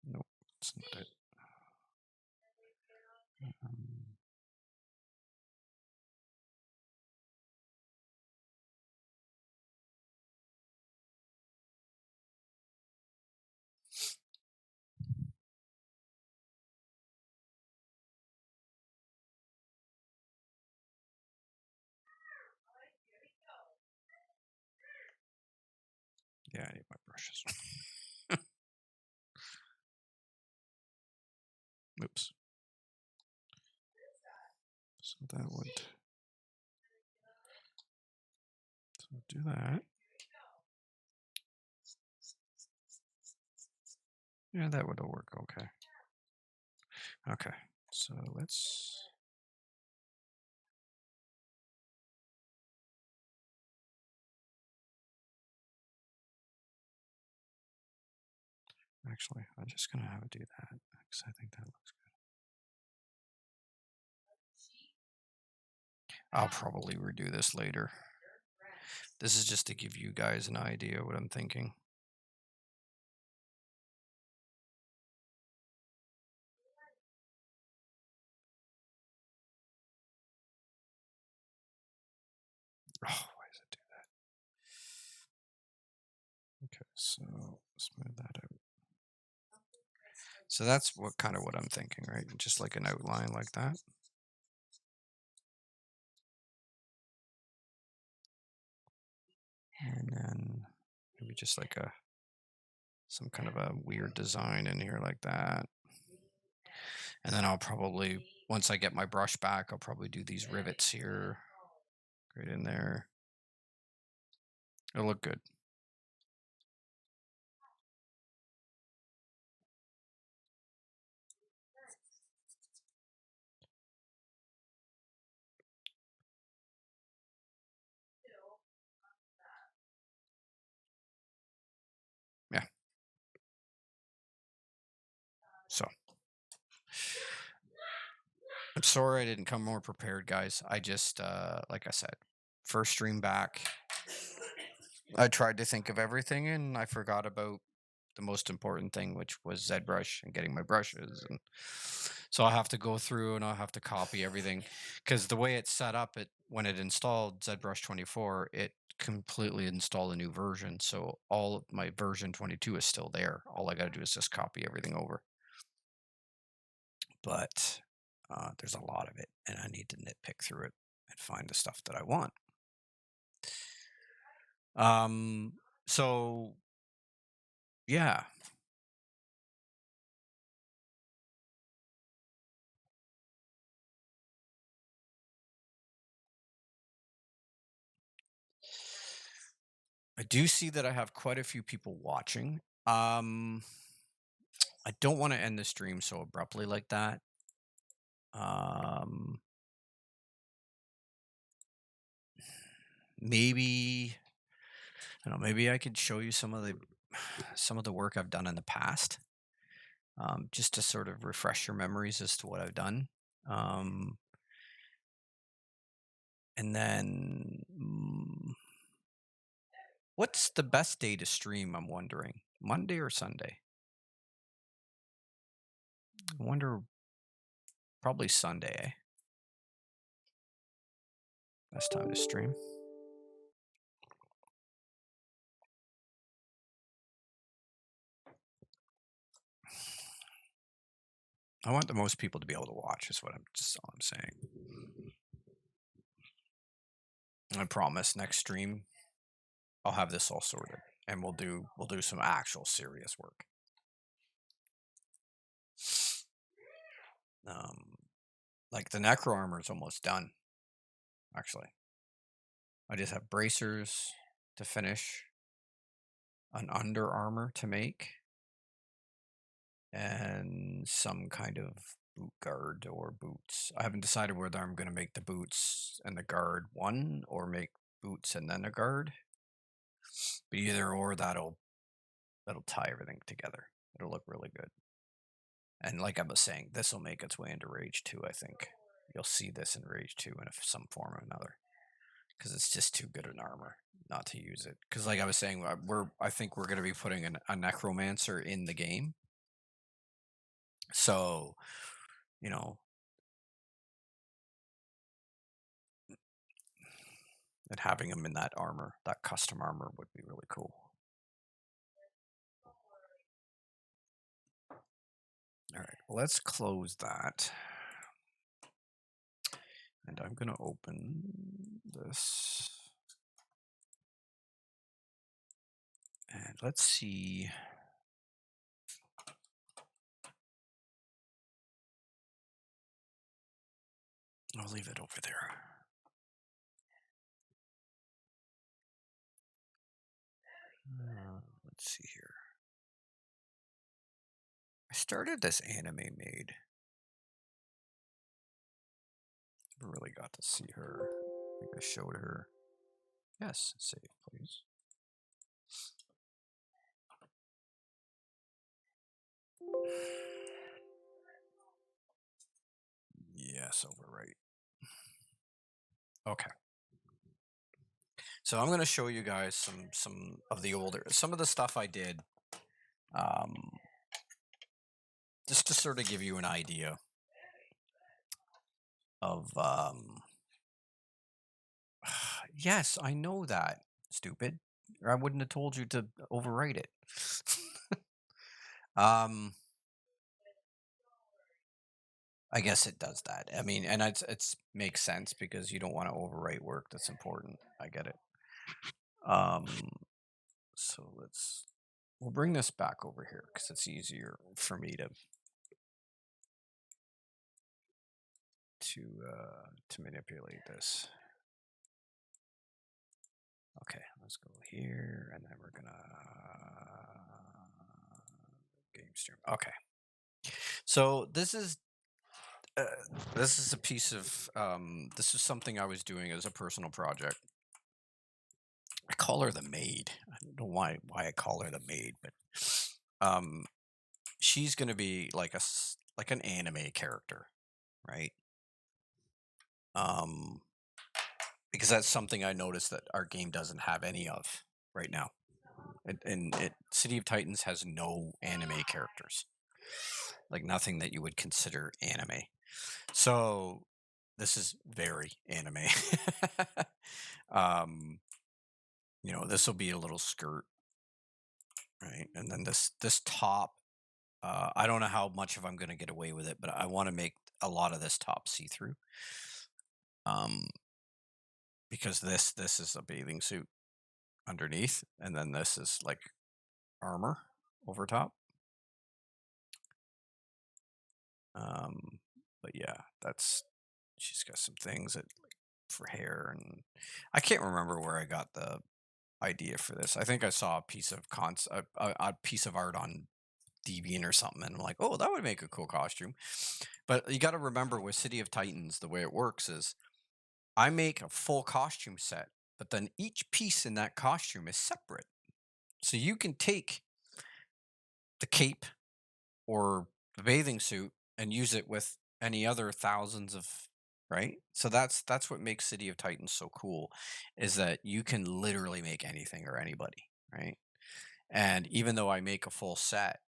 Nope, that's not it. Yeah, I need my brushes. Oops. So that would. So do that. Yeah, that would work. Okay. Okay. So let's. Actually, I'm just gonna have it do that because I think that looks good. I'll probably redo this later. This is just to give you guys an idea what I'm thinking. Oh, why does it do that? Okay, so let's move that out. So that's what I'm thinking, right? Just like an outline like that. And then maybe just like some kind of a weird design in here like that. And then I'll probably, once I get my brush back, I'll probably do these rivets here, right in there. It'll look good. Yeah. So I'm sorry I didn't come more prepared, guys. I just, like I said, first stream back, I tried to think of everything and I forgot about the most important thing, which was ZBrush and getting my brushes. And so I'll have to go through and I'll have to copy everything because the way it's set up, when it installed ZBrush 24, it completely installed a new version. So all of my version 22 is still there. All I got to do is just copy everything over. But there's a lot of it, and I need to nitpick through it and find the stuff that I want. So yeah. I do see that I have quite a few people watching. I don't want to end the stream so abruptly like that. Maybe I don't know, maybe I could show you some of the work I've done in the past, just to sort of refresh your memories as to what I've done. And then, what's the best day to stream? I'm wondering. Monday or Sunday? I wonder. Probably Sunday. Eh? Best time to stream. I want the most people to be able to watch. Is what I'm just all I'm saying. I promise next stream I'll have this all sorted, and we'll do some actual serious work. Um, like the Necro armor is almost done. Actually, I just have bracers to finish, an under armor to make, and some kind of boot guard or boots. I haven't decided whether I'm going to make the boots and the guard one or make boots and then a guard. But either or, that'll tie everything together. It'll look really good. And like I was saying, this will make its way into Rage 2, I think. You'll see this in Rage 2 in some form or another. Because it's just too good an armor not to use it. Because like I was saying, I think we're going to be putting a necromancer in the game. So, you know, and having him in that armor, that custom armor, would be really cool. All right, let's close that. And I'm going to open this. And let's see. I'll leave it over there. Let's see here. I started this anime maid. Never really got to see her. I think I showed her. Yes, save, please. Yes, overwrite. Okay. So I'm going to show you guys some of the stuff I did, just to sort of give you an idea of. Yes, I know that. Stupid. Or I wouldn't have told you to overwrite it. um, I guess it does that. I mean, and it's makes sense because you don't want to overwrite work that's important. I get it. Um, so we'll bring this back over here because it's easier for me to manipulate this. Okay, let's go here, and then we're gonna game stream. Okay, so this is a piece of this is something I was doing as a personal project. I call her the maid. I don't know why I call her the maid, but um, she's gonna be like like an anime character, right? Um, because that's something I noticed that our game doesn't have any of right now. City of Titans has no anime characters, like nothing that you would consider anime. So this is very anime. um, this will be a little skirt, right? And then this top. I don't know how much of I'm going to get away with it, but I want to make a lot of this top see through. Um, because this is a bathing suit underneath, and then this is like armor over top. But yeah, she's got some things for hair, and I can't remember where I got the idea for this. I think I saw a piece of a piece of art on Deviant or something, and I'm like, oh, that would make a cool costume. But you got to remember with City of Titans, the way it works is I make a full costume set, but then each piece in that costume is separate. So you can take the cape or the bathing suit and use it with any other thousands of, right? So that's what makes City of Titans so cool, is that you can literally make anything or anybody, right? And even though I make a full set,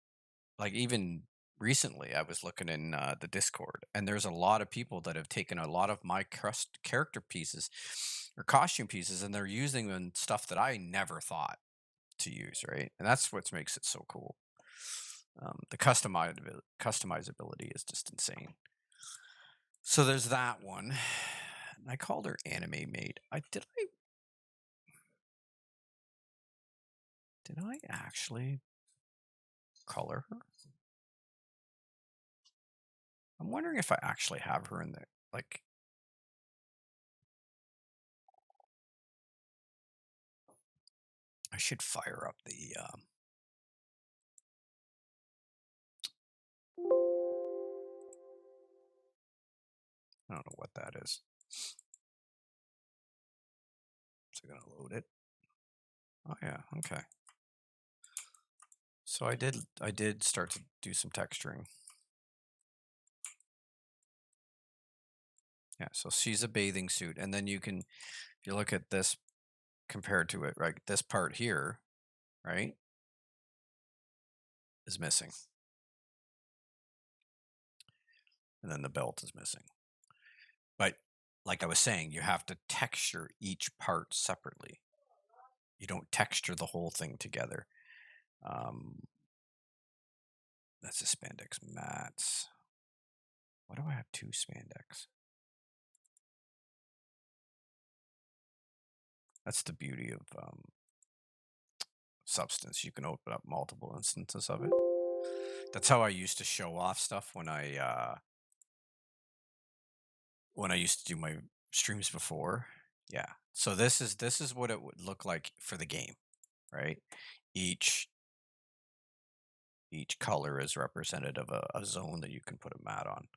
like even recently, I was looking in the Discord, and there's a lot of people that have taken a lot of my character pieces or costume pieces, and they're using them in stuff that I never thought to use, right? And that's what makes it so cool. The customizability is just insane. So there's that one. And I called her Anime Maid. Did I actually color her? I'm wondering if I actually have her in there. Like, I should fire up the. I don't know what that is. So I'm gonna load it. Oh yeah, okay. So I did start to do some texturing. Yeah, so she's a bathing suit, and then if you look at this compared to it, right? This part here, right, is missing, and then the belt is missing. But like I was saying, you have to texture each part separately. You don't texture the whole thing together. Um, that's the spandex mats. Why do I have two spandex? That's the beauty of Substance. You can open up multiple instances of it. That's how I used to show off stuff when I used to do my streams before. Yeah. So this is what it would look like for the game, right? Each each color is representative of a zone that you can put a mat on.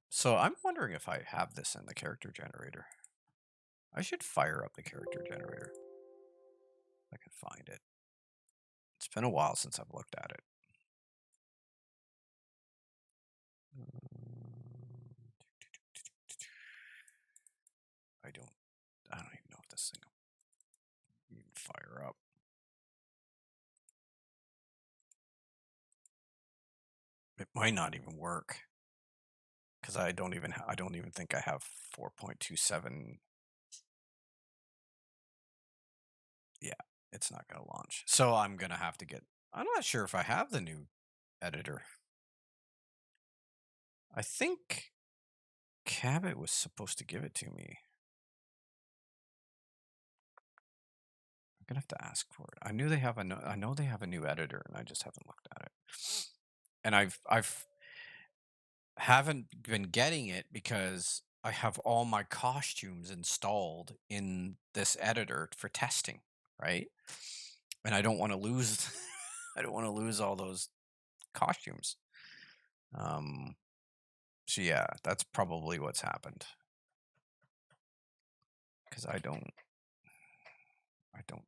So I'm wondering if I have this in the character generator. I should fire up the character generator. If I can find it. It's been a while since I've looked at it. I don't. I don't even know if this thing will even fire up. It might not even work because I don't even think I have 4.27. Yeah, it's not going to launch. So I'm going to have to get. I'm not sure if I have the new editor. I think Cabot was supposed to give it to me. I'm gonna have to ask for it. I knew they have I know they have a new editor, and I just haven't looked at it. And I've haven't been getting it because I have all my costumes installed in this editor for testing, right? And I don't want to lose I don't want to lose all those costumes. Um so yeah, that's probably what's happened. Because I don't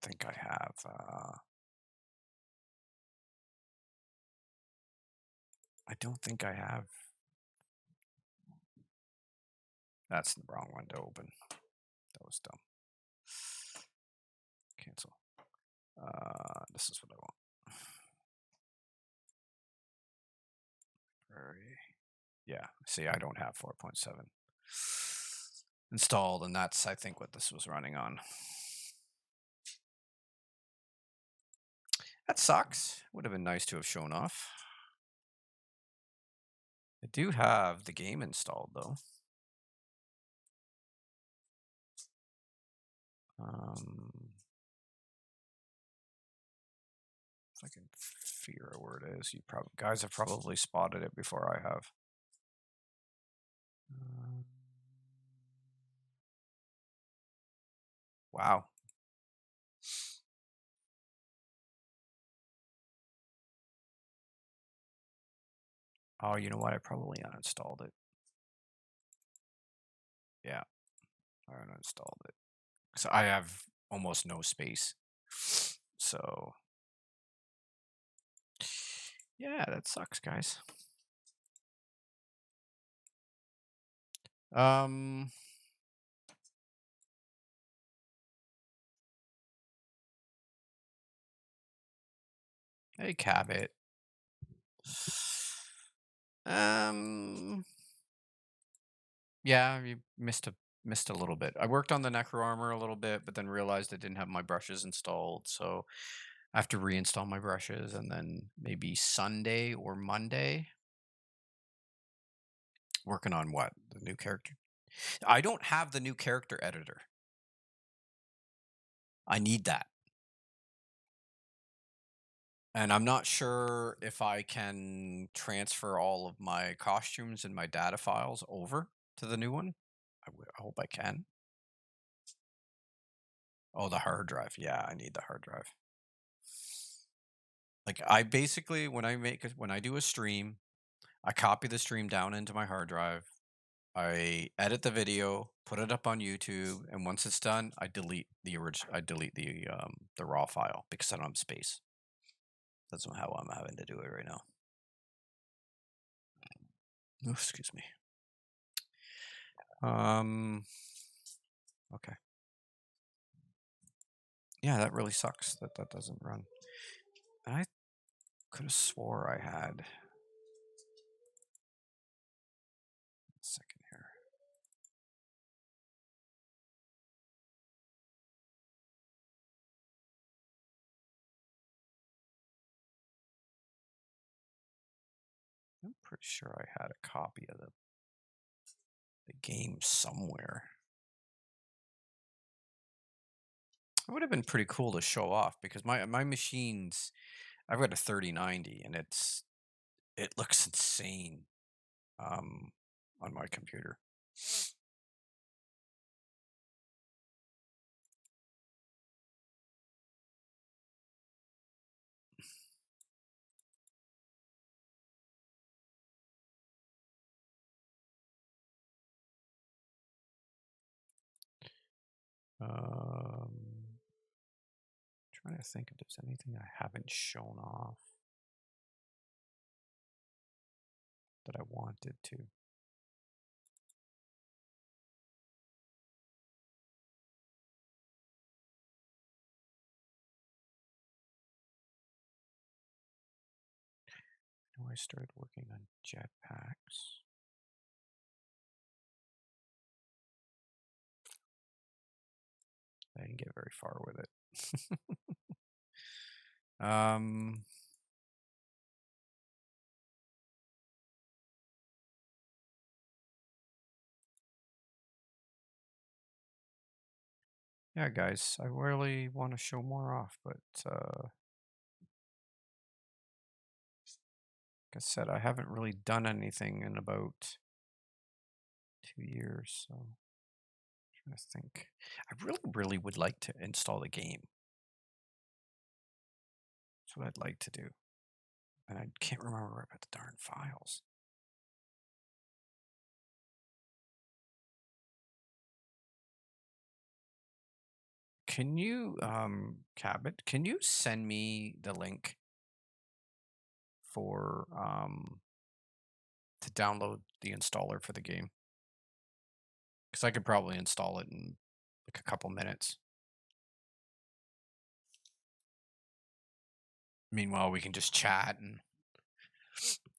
think I have I don't think I have that's the wrong one to open. That was dumb. Cancel. This is what I want. Yeah, see, I don't have 4.7 installed, and that's, I think, what this was running on. That sucks. Would have been nice to have shown off. I do have the game installed, though. If I can figure out where it is, you probably guys have probably spotted it before I have. Wow. Oh, you know what? I probably uninstalled it. Yeah, I uninstalled it. So I have almost no space. So yeah, that sucks, guys. Um, Hey, Cabot. Um, yeah, you missed a little bit. I worked on the Necro armor a little bit, but then realized I didn't have my brushes installed, so I have to reinstall my brushes, and then maybe Sunday or Monday, working on what? The new character? I don't have the new character editor. I need that. And I'm not sure if I can transfer all of my costumes and my data files over to the new one. I hope I can. Oh, the hard drive. Yeah, I need the hard drive. Like I basically when I do a stream, I copy the stream down into my hard drive. I edit the video, put it up on YouTube, and once it's done, I delete the raw file because I don't have space. That's how I'm having to do it right now. Oh, excuse me. Okay. Yeah, that really sucks that that doesn't run. I could have swore I had. A second here. I'm pretty sure I had a copy of the game somewhere. It would have been pretty cool to show off because my machines, I've got a 3090 and it looks insane um on my computer. Trying to think if there's anything I haven't shown off that I wanted to. I know I started working on jetpacks. I didn't get very far with it. um, yeah, guys, I really want to show more off, but like I said, I haven't really done anything in about 2 years, so I'm trying to think. I really would like to install the game. That's what I'd like to do, and I can't remember where I put the darn files. Can you, Cabot, can you send me the link for to download the installer for the game? Because I could probably install it in like a couple minutes. Meanwhile, we can just chat and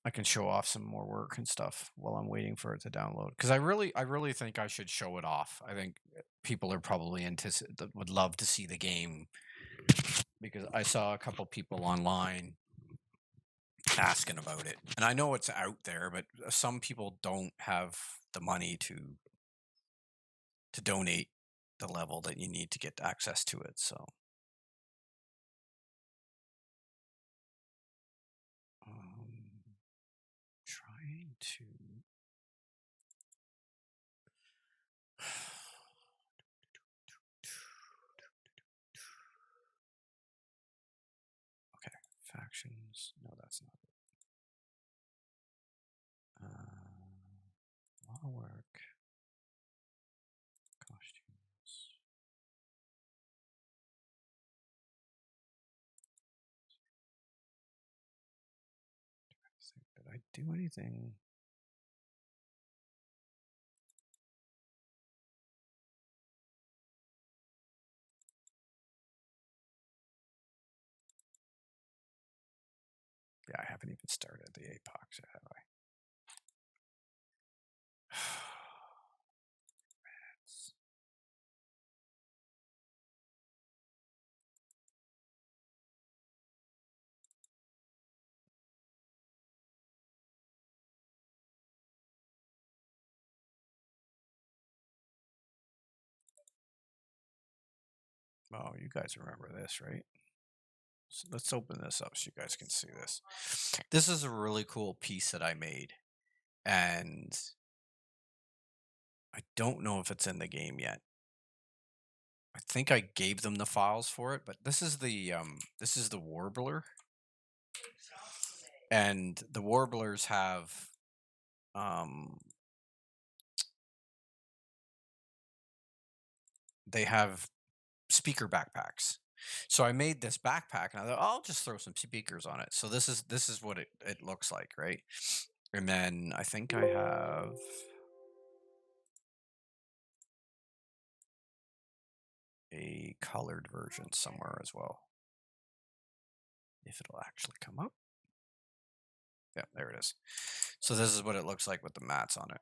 I can show off some more work and stuff while I'm waiting for it to download. Because I really think I should show it off. I think people are probably that would love to see the game because I saw a couple people online asking about it, and I know it's out there, but some people don't have the money to donate the level that you need to get access to it. So, trying to. Okay, factions. No, that's not it. A lot of work. Costumes. Did I do anything? Yeah, I haven't even started the Apox yet, have I? Oh, you guys remember this, right? So let's open this up so you guys can see this. This is a really cool piece that I made, and I don't know if it's in the game yet. I think I gave them the files for it, but this is the warbler, and the warblers have um they have speaker backpacks. So I made this backpack and I thought, "Oh, I'll just throw some speakers on it." So this is what it looks like, right? And then I think I have a colored version somewhere as well. If it'll actually come up. Yeah, there it is. So this is what it looks like with the mats on it.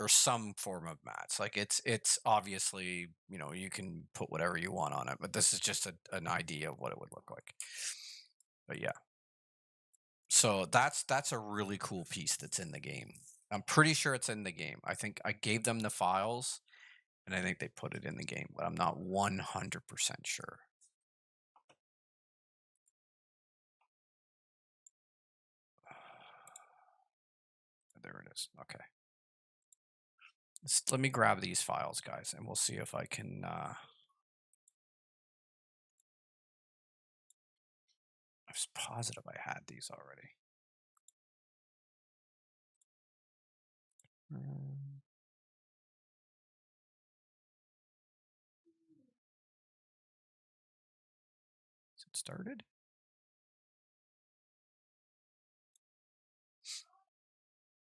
Or some form of mats. Like it's obviously, you can put whatever you want on it, but this is just an idea of what it would look like. But yeah. So that's a really cool piece that's in the game. I'm pretty sure it's in the game. I think I gave them the files and I think they put it in the game, but I'm not 100% sure. There it is. Okay. Let me grab these files, guys, and we'll see if I can. I was positive I had these already. Mm, Is it started?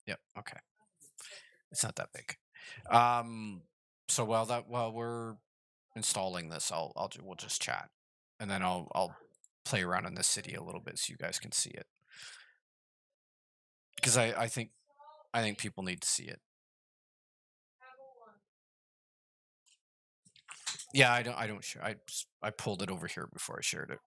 Yep. Okay. It's not that big. Um. So while we're installing this, we'll just chat, and then I'll play around in this city a little bit so you guys can see it because I think people need to see it. Yeah, I don't share. I pulled it over here before I shared it.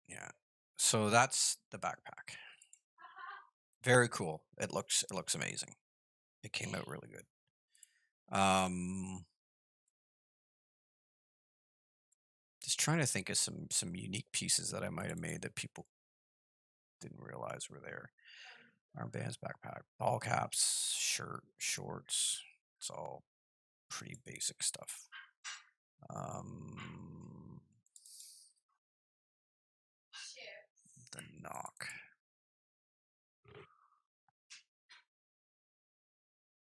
Yeah. So that's the backpack. Very cool. It looks amazing. It came out really good. Um, just trying to think of some unique pieces that I might have made that people didn't realize were there. Armbands, backpack, ball caps, shirt, shorts. It's all pretty basic stuff. Um, the knock.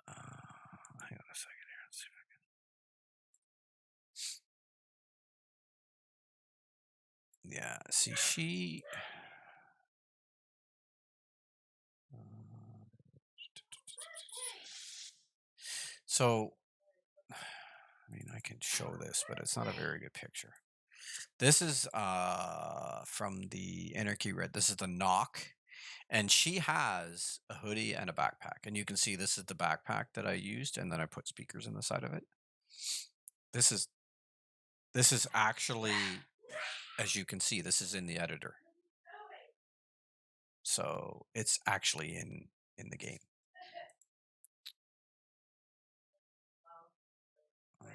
Hang on a second here. Let's see if yeah. See, uh, so I mean, I can show this, but it's not a very good picture. This is from the Anarchy Red. This is the knock, and she has a hoodie and a backpack. And you can see this is the backpack that I used, and then I put speakers in the side of it. This is this is actually, as you can see, this is in the editor. So it's actually in the game. Um,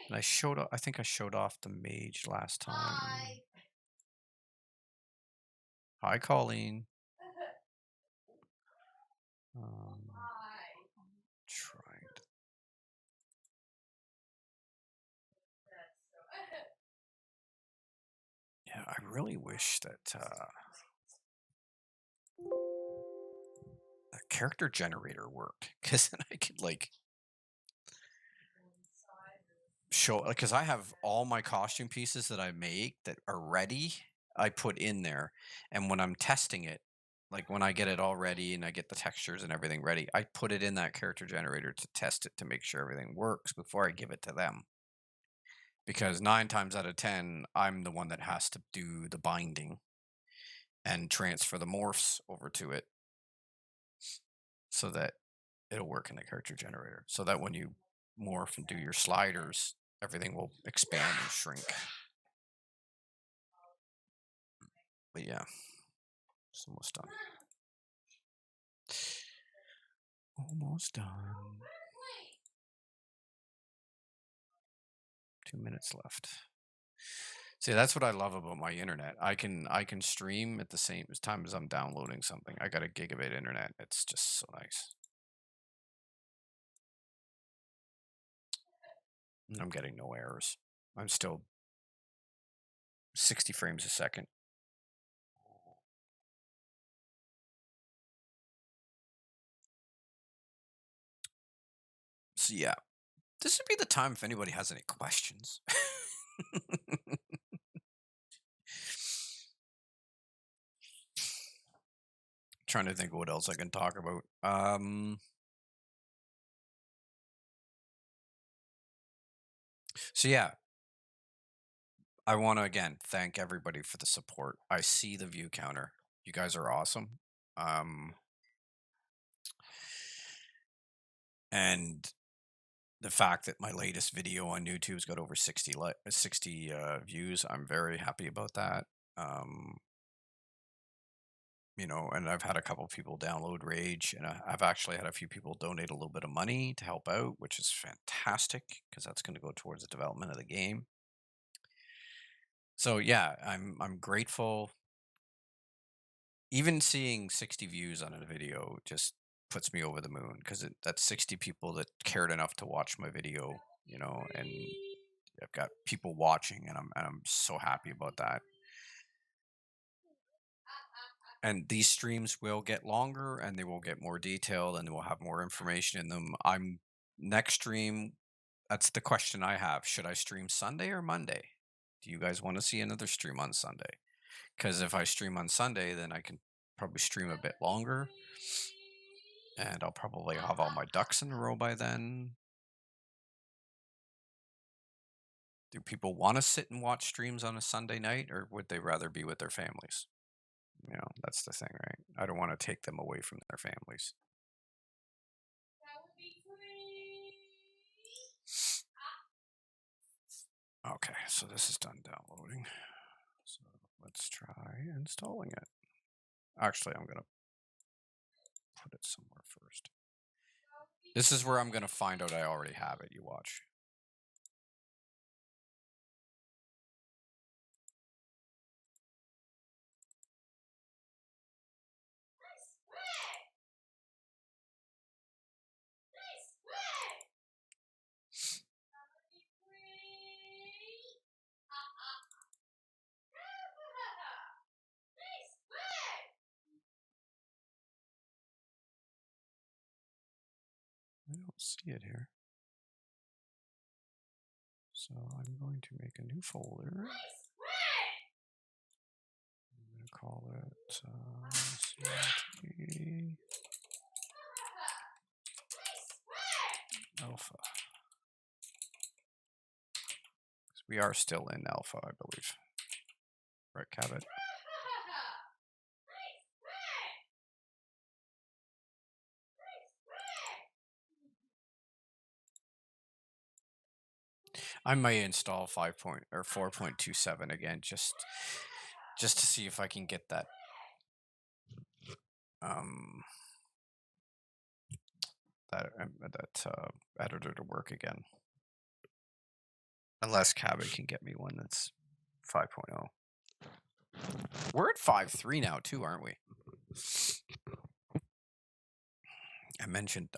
and I think I showed off the mage last time. Hi, Colleen. Um, tried. Yeah, I really wish that that character generator worked because then I could like show because I have all my costume pieces that I make that are ready. I put in there, and when I'm testing it, Like when I get it all ready and I get the textures and everything ready, I put it in that character generator to test it to make sure everything works before I give it to them. Because 9 times out of 10, I'm the one that has to do the binding and transfer the morphs over to it so that it'll work in the character generator. So that when you morph and do your sliders, everything will expand and shrink. But yeah, it's almost done. Almost done. 2 minutes left. See, that's what I love about my internet. I can stream at the same time as I'm downloading something. I got a gigabit internet. It's just so nice. And I'm getting no errors. I'm still 60 frames a second. So yeah, this would be the time if anybody has any questions. Trying to think of what else I can talk about. So yeah, I want to again thank everybody for the support. I see the view counter. You guys are awesome. Um, and the fact that my latest video on YouTube's got over 60 views, I'm very happy about that. Um, and I've had a couple people download Rage, and I've actually had a few people donate a little bit of money to help out, which is fantastic because that's going to go towards the development of the game. So yeah, I'm grateful. Even seeing 60 views on a video just puts me over the moon because that's 60 people that cared enough to watch my video, and I've got people watching, and I'm so happy about that. And these streams will get longer, and they will get more detailed, and they will have more information in them. I'm next stream. That's the question I have. Should I stream Sunday or Monday? Do you guys want to see another stream on Sunday? Because if I stream on Sunday, then I can probably stream a bit longer, and I'll probably have all my ducks in a row by then. Do people want to sit and watch streams on a Sunday night, or would they rather be with their families? That's the thing, right? I don't want to take them away from their families. Okay, so this is done downloading. So let's try installing it. Actually, I'm going to put it somewhere first. This is where I'm going to find out I already have it. You watch. I don't see it here. So I'm going to make a new folder. I'm going to call it CT Alpha. We are still in alpha, I believe. Right, Cabot? I may install 4.27 again, just to see if I can get that editor to work again. Unless Cabot can get me one that's 5.0. We're at 5.3 now too, aren't we?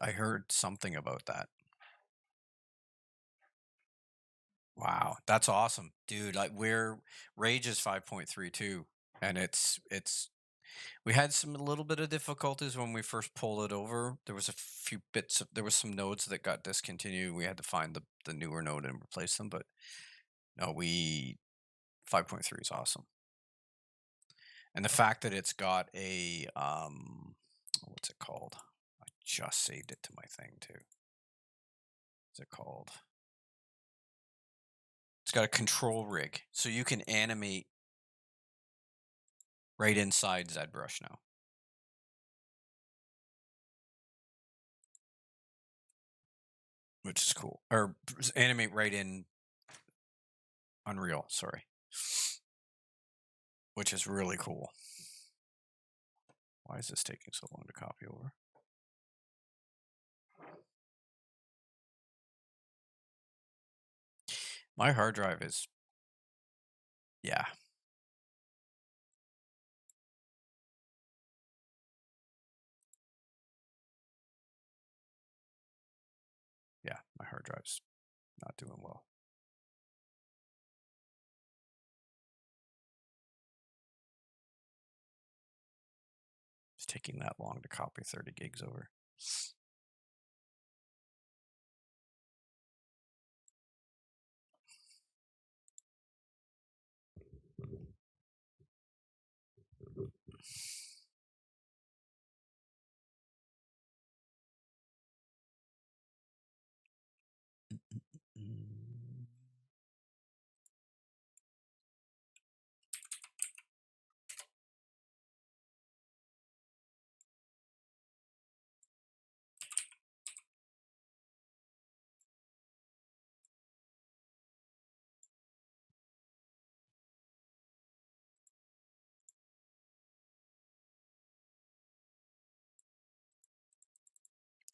I heard something about that. Wow, that's awesome, dude. Like Rage is 5.32, and we had a little bit of difficulties when we first pulled it over. There was there was some nodes that got discontinued. We had to find the newer node and replace them, but no, 5.3 is awesome. And the fact that it's got a what's it called? I just saved it to my thing too. What's it called? It's got a control rig, so you can animate right inside ZBrush now. Which is cool. Or animate right in Unreal, sorry. Which is really cool. Why is this taking so long to copy over? My hard drive is, yeah. Yeah, my hard drive's not doing well. It's taking that long to copy 30 gigs over.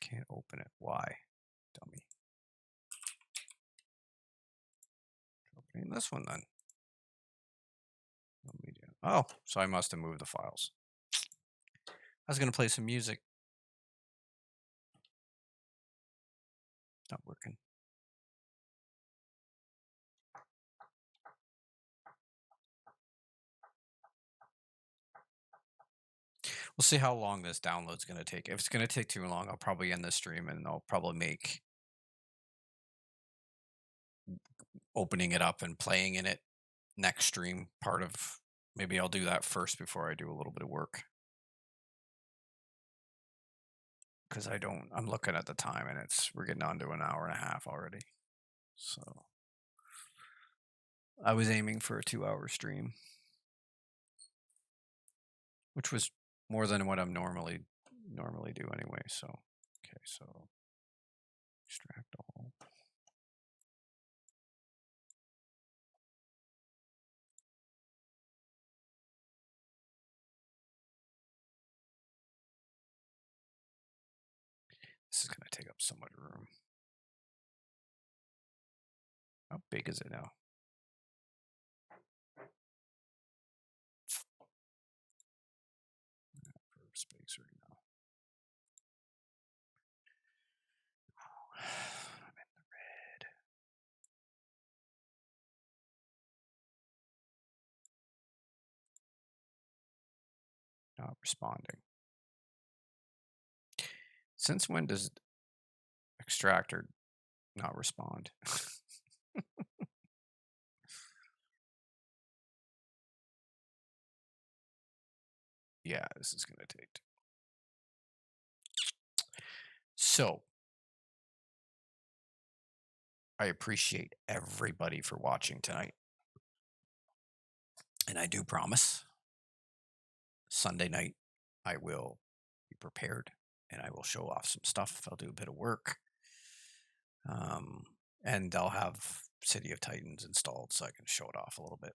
Can't open it. Why? Dummy. Opening this one then. Oh, so I must have moved the files. I was going to play some music. Not working. We'll see how long this download's going to take. If it's going to take too long, I'll probably end this stream and I'll probably make opening it up and playing in it next stream part of. Maybe I'll do that first before I do a little bit of work. Because I'm looking at the time and we're getting on to an hour and a half already. So I was aiming for a 2-hour stream, which was more than what I'm normally do anyway. So, okay, so extract all. This is going to take up so much room. How big is it now? Space right now. I'm in the red. Not responding. Since when does extractor not respond? Yeah, this is going to take. So, I appreciate everybody for watching tonight. And I do promise Sunday night I will be prepared and I will show off some stuff. I'll do a bit of work. And I'll have Cityoftitans installed so I can show it off a little bit.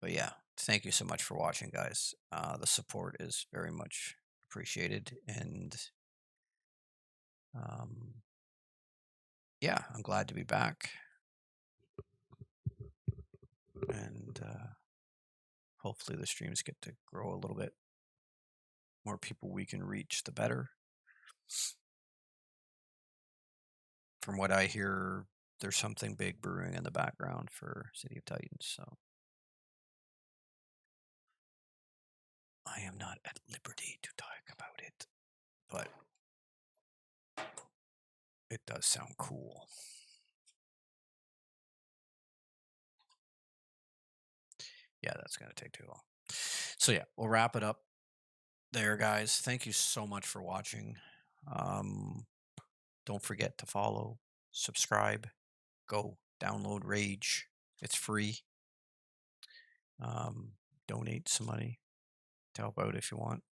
But yeah, thank you so much for watching, guys. The support is very much appreciated. And yeah, I'm glad to be back. And hopefully the streams get to grow a little bit. More people we can reach, the better. From what I hear, there's something big brewing in the background for Cityoftitans, so I am not at liberty to talk about it, but it does sound cool. Yeah, that's gonna take too long. So yeah, we'll wrap it up there, guys. Thank you so much for watching. Um, don't forget to follow, subscribe, go download Rage. It's free. Um, donate some money to help out if you want.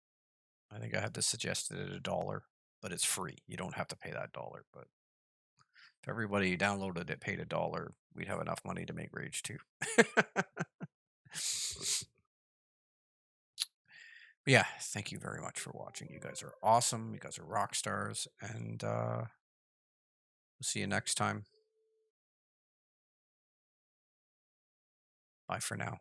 I think I had this suggested at $1, but it's free. You don't have to pay that dollar. But if everybody downloaded it, paid $1, we'd have enough money to make Rage 2. But yeah, thank you very much for watching. You guys are awesome. You guys are rock stars. And we'll see you next time. Bye for now.